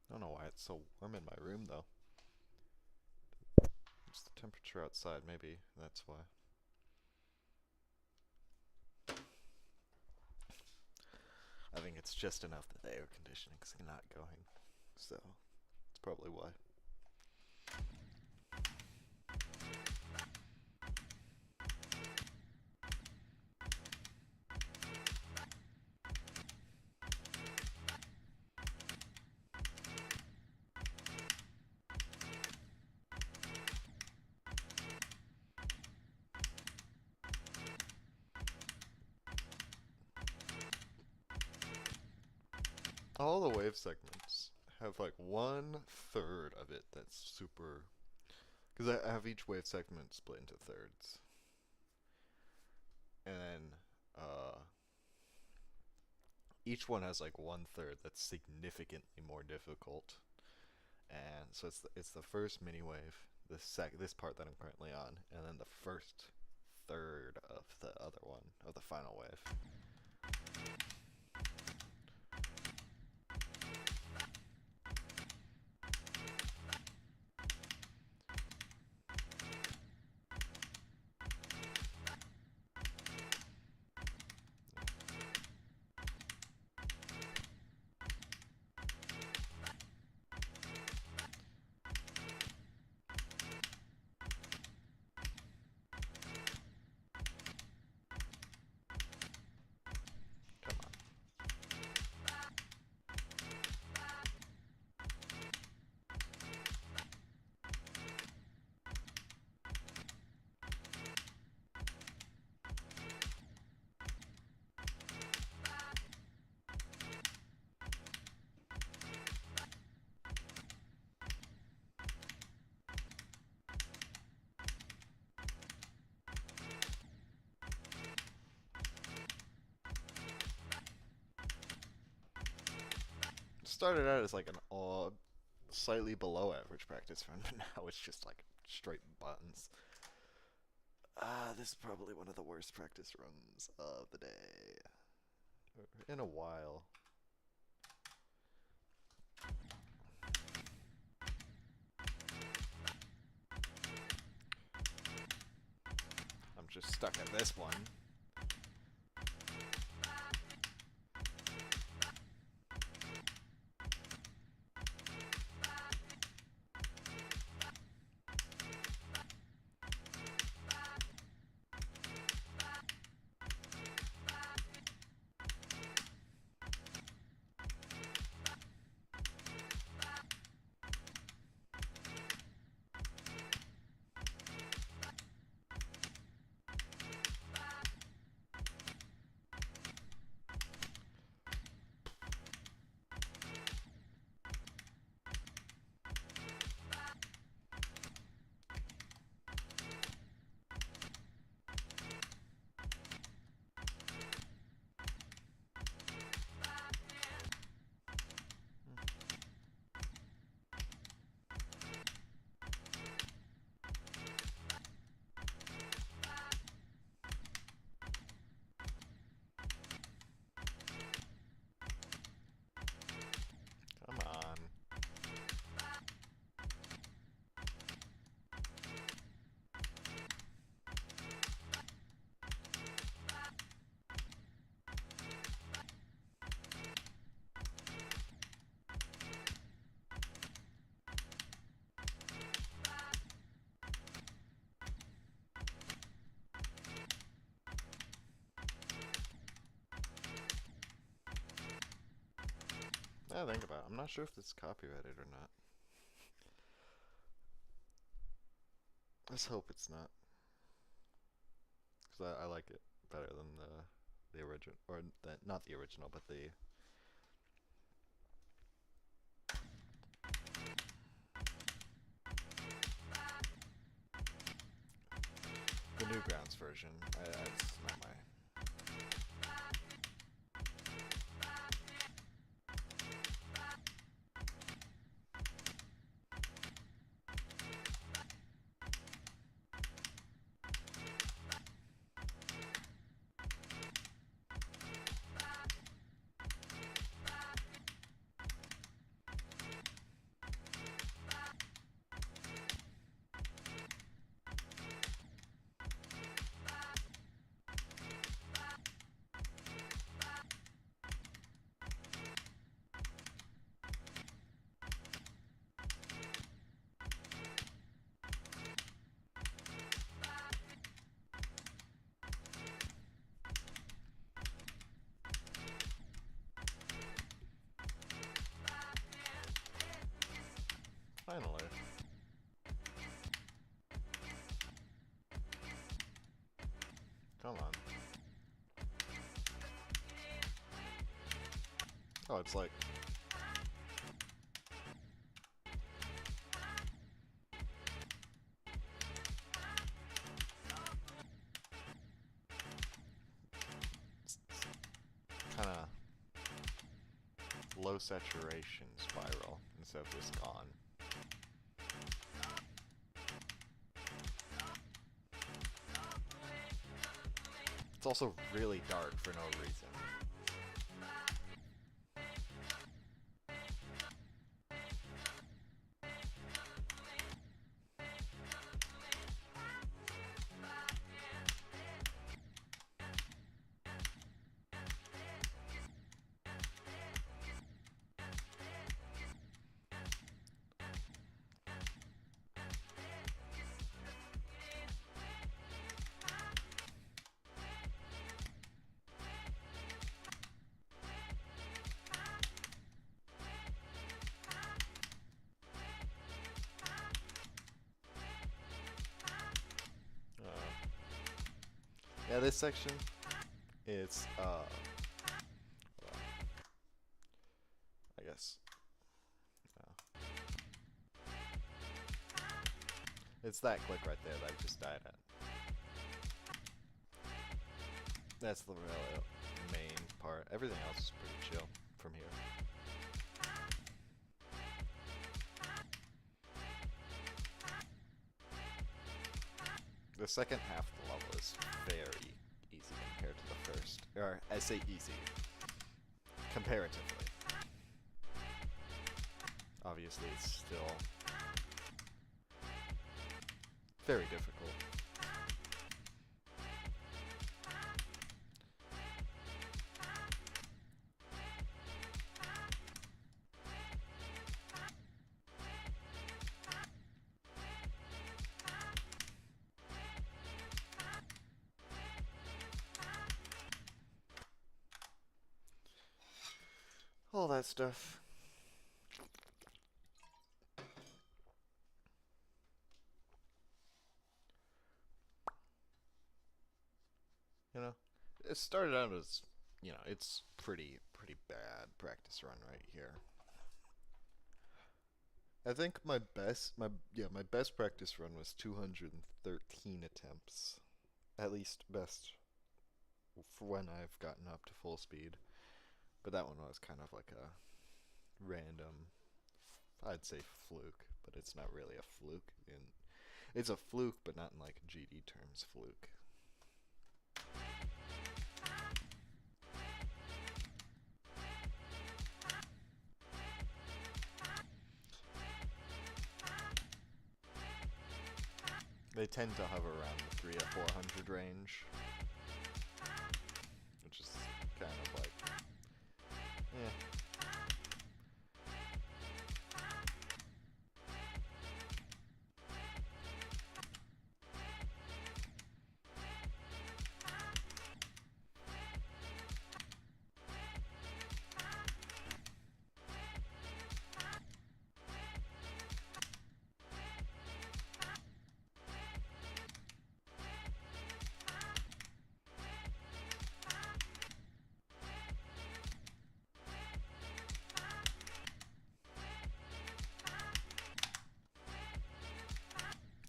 Speaker 1: I don't know why it's so warm in my room, though. It's the temperature outside, maybe that's why. I think it's just enough that the air conditioning's not going, so it's probably why. all the wave segments have like 1/3 of it that's super. Because I have each wave segment split into thirds. And then each one has like 1/3 that's significantly more difficult. And so it's the first mini wave, this part that I'm currently on, and then the first third of the other one, of the final wave. Started out as like an slightly below average practice run, but now it's just like straight buttons. This is probably one of the worst practice runs of the day. In a while. I'm just stuck at this one. Come on. Yeah, think about it. I'm not sure if this is copyrighted or not. Let's hope it's not. Because I like it better than the original. Or not the original, but the... the Newgrounds version. It's not my... Finally. Come on. Oh, it's like low saturation spiral instead of this gone. It's also really dark for no reason. Yeah, this section is, well, I guess, it's that click right there that I just died at. That's the real main part. Everything else is pretty chill from here. The second half of the level is very easy compared to the first. Or, I say easy. Comparatively. Obviously, it's still very difficult. All that stuff. You know, it started out as, you know, it's pretty bad practice run right here. I think my best practice run was 213 attempts. At least best for when I've gotten up to full speed. But that one was kind of like a random, I'd say fluke, but it's not really a fluke. It's a fluke, but not in like GD terms fluke. They tend to hover around the 300 or 400 range, which is kind of like, yeah.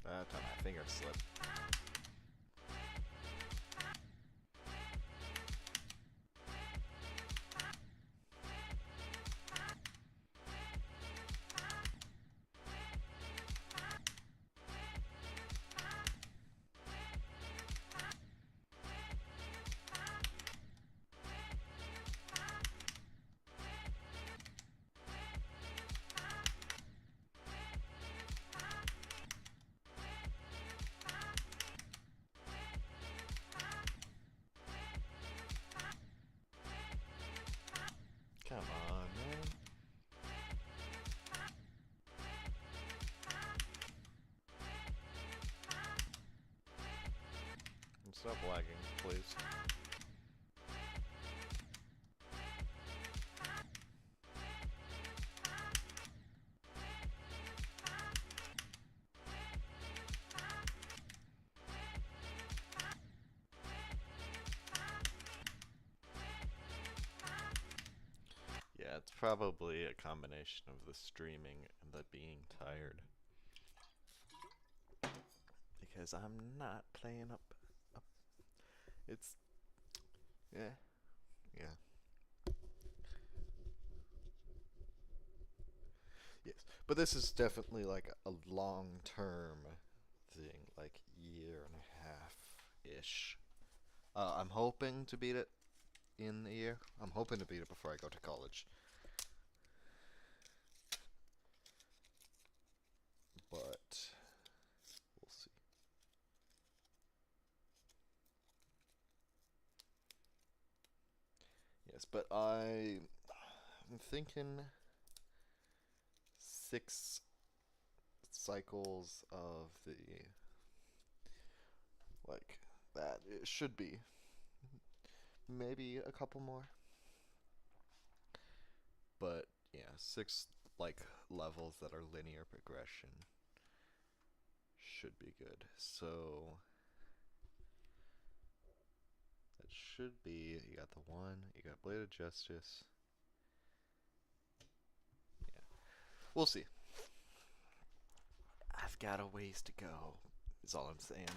Speaker 1: That time my finger slipped. Come on, man. Stop lagging, please. Yeah, it's probably a combination of the streaming and the being tired. Because I'm not playing up. It's, yeah. Yes, but this is definitely like a long-term thing, like year and a half ish. I'm hoping to beat it in a year. I'm hoping to beat it before I go to college. But we'll see. Yes, but I'm thinking 6 cycles of the like that. It should be maybe a couple more, but yeah, 6 like levels that are linear progression should be good. So that should be, you got the one, you got Blade of Justice. Yeah, we'll see. I've got a ways to go, is all I'm saying.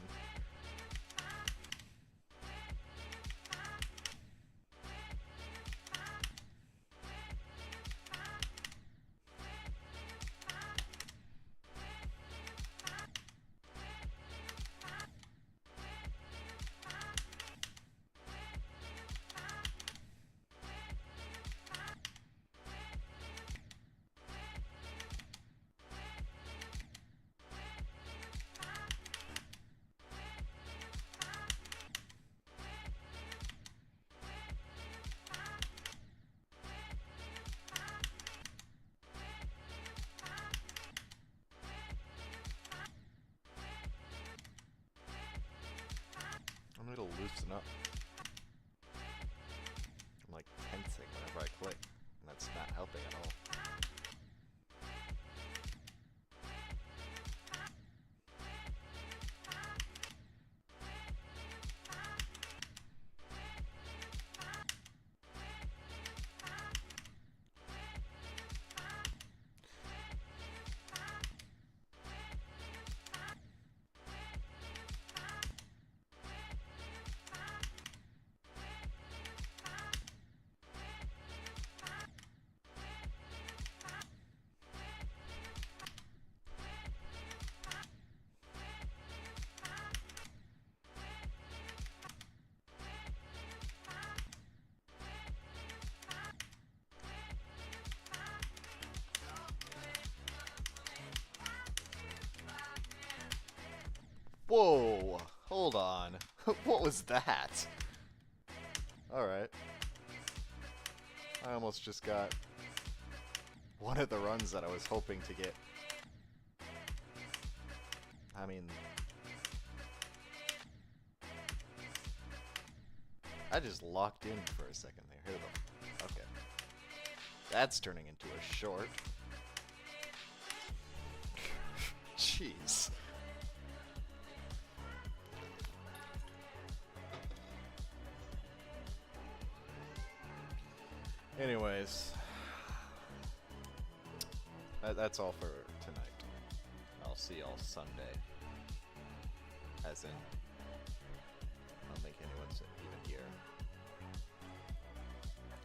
Speaker 1: I'm a little loosen up. I'm like tensing whenever I click, and that's not helping at all. Whoa! Hold on. What was that? Alright. I almost just got one of the runs that I was hoping to get. I mean, I just locked in for a second there. Here the, okay. That's turning into a short. Jeez. Anyways, that's all for tonight. I'll see y'all Sunday. As in, I don't think anyone's even here.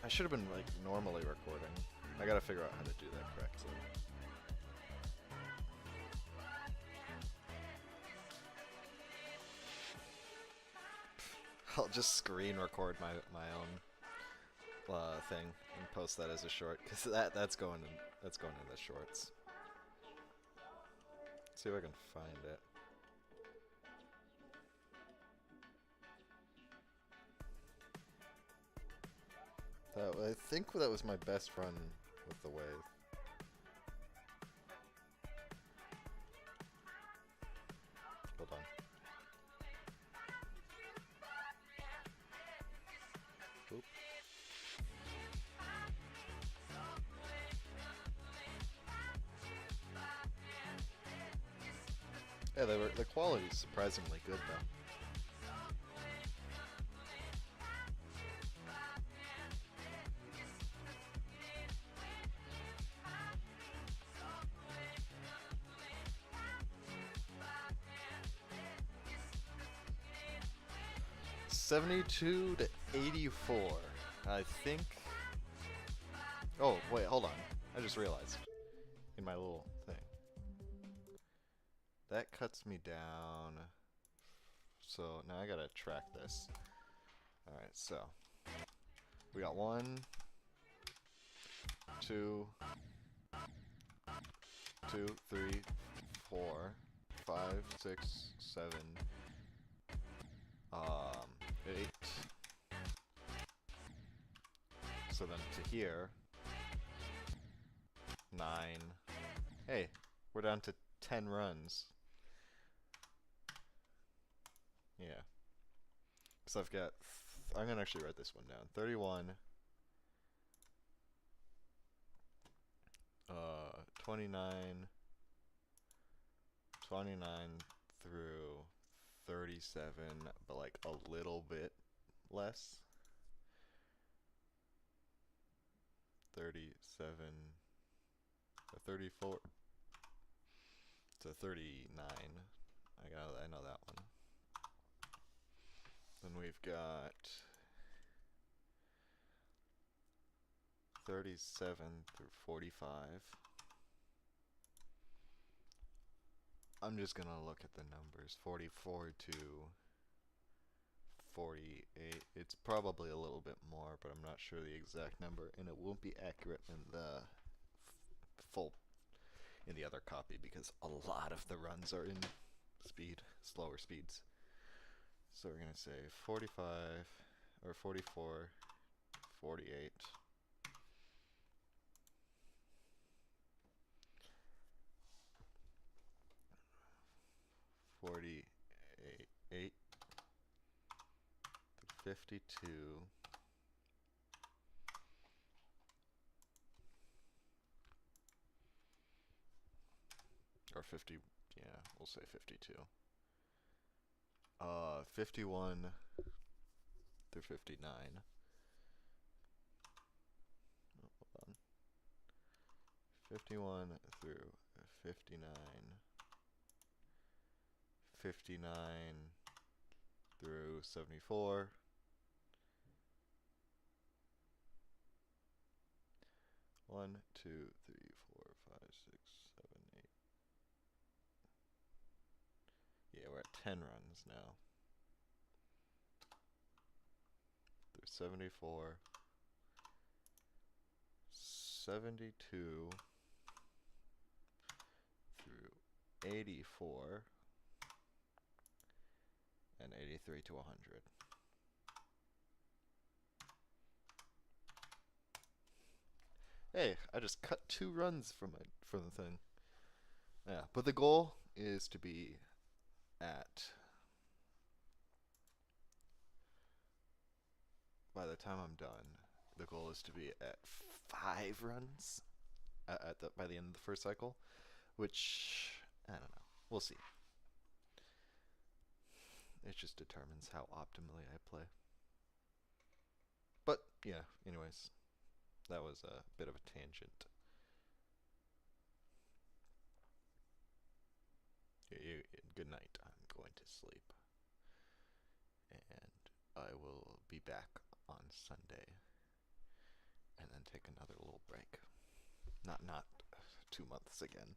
Speaker 1: I should have been like normally recording. I gotta figure out how to do that correctly. I'll just screen record my own thing and post that as a short, because that's going in the shorts. Let's see if I can find it. I think that was my best run with the wave. Hold on. Oop. Yeah, the quality's surprisingly good though. $72 to $84. I think. Oh wait, hold on. I just realized. in my little thing. That cuts me down. So now I gotta track this. Alright, so we got 1, 2, 2, 3, 4, 5, 6, 7, 8. So then to here, 9. Hey, we're down to 10 runs. Yeah. So I've got, I'm gonna actually write this one down. 31, 29, 29 through 37, but like a little bit less. 37, 34 to 39. I know that one. Then we've got 37 through 45. I'm just gonna look at the numbers. 44 to 48. It's probably a little bit more, but I'm not sure the exact number, and it won't be accurate in the in the other copy because a lot of the runs are in slower speeds. So we're gonna say 45 or 44, 48. 48, 52, or 50, yeah, we'll say 52. 51 through 59. Oh, hold on. 51 through 59. 59 through 74. 1, 2, 3, 4, 5, 6, 7, 8. Yeah, we're at 10 runs now. Through 74, 72 through 84, and 83 to 100. Hey, I just cut 2 runs from the thing. Yeah, but the goal is to be at, by the time I'm done, the goal is to be at 5 runs by the end of the first cycle, which I don't know. We'll see. It just determines how optimally I play. But yeah, anyways, that was a bit of a tangent. Good night. I'm going to sleep. And I will be back on Sunday. And then take another little break. Not 2 months again.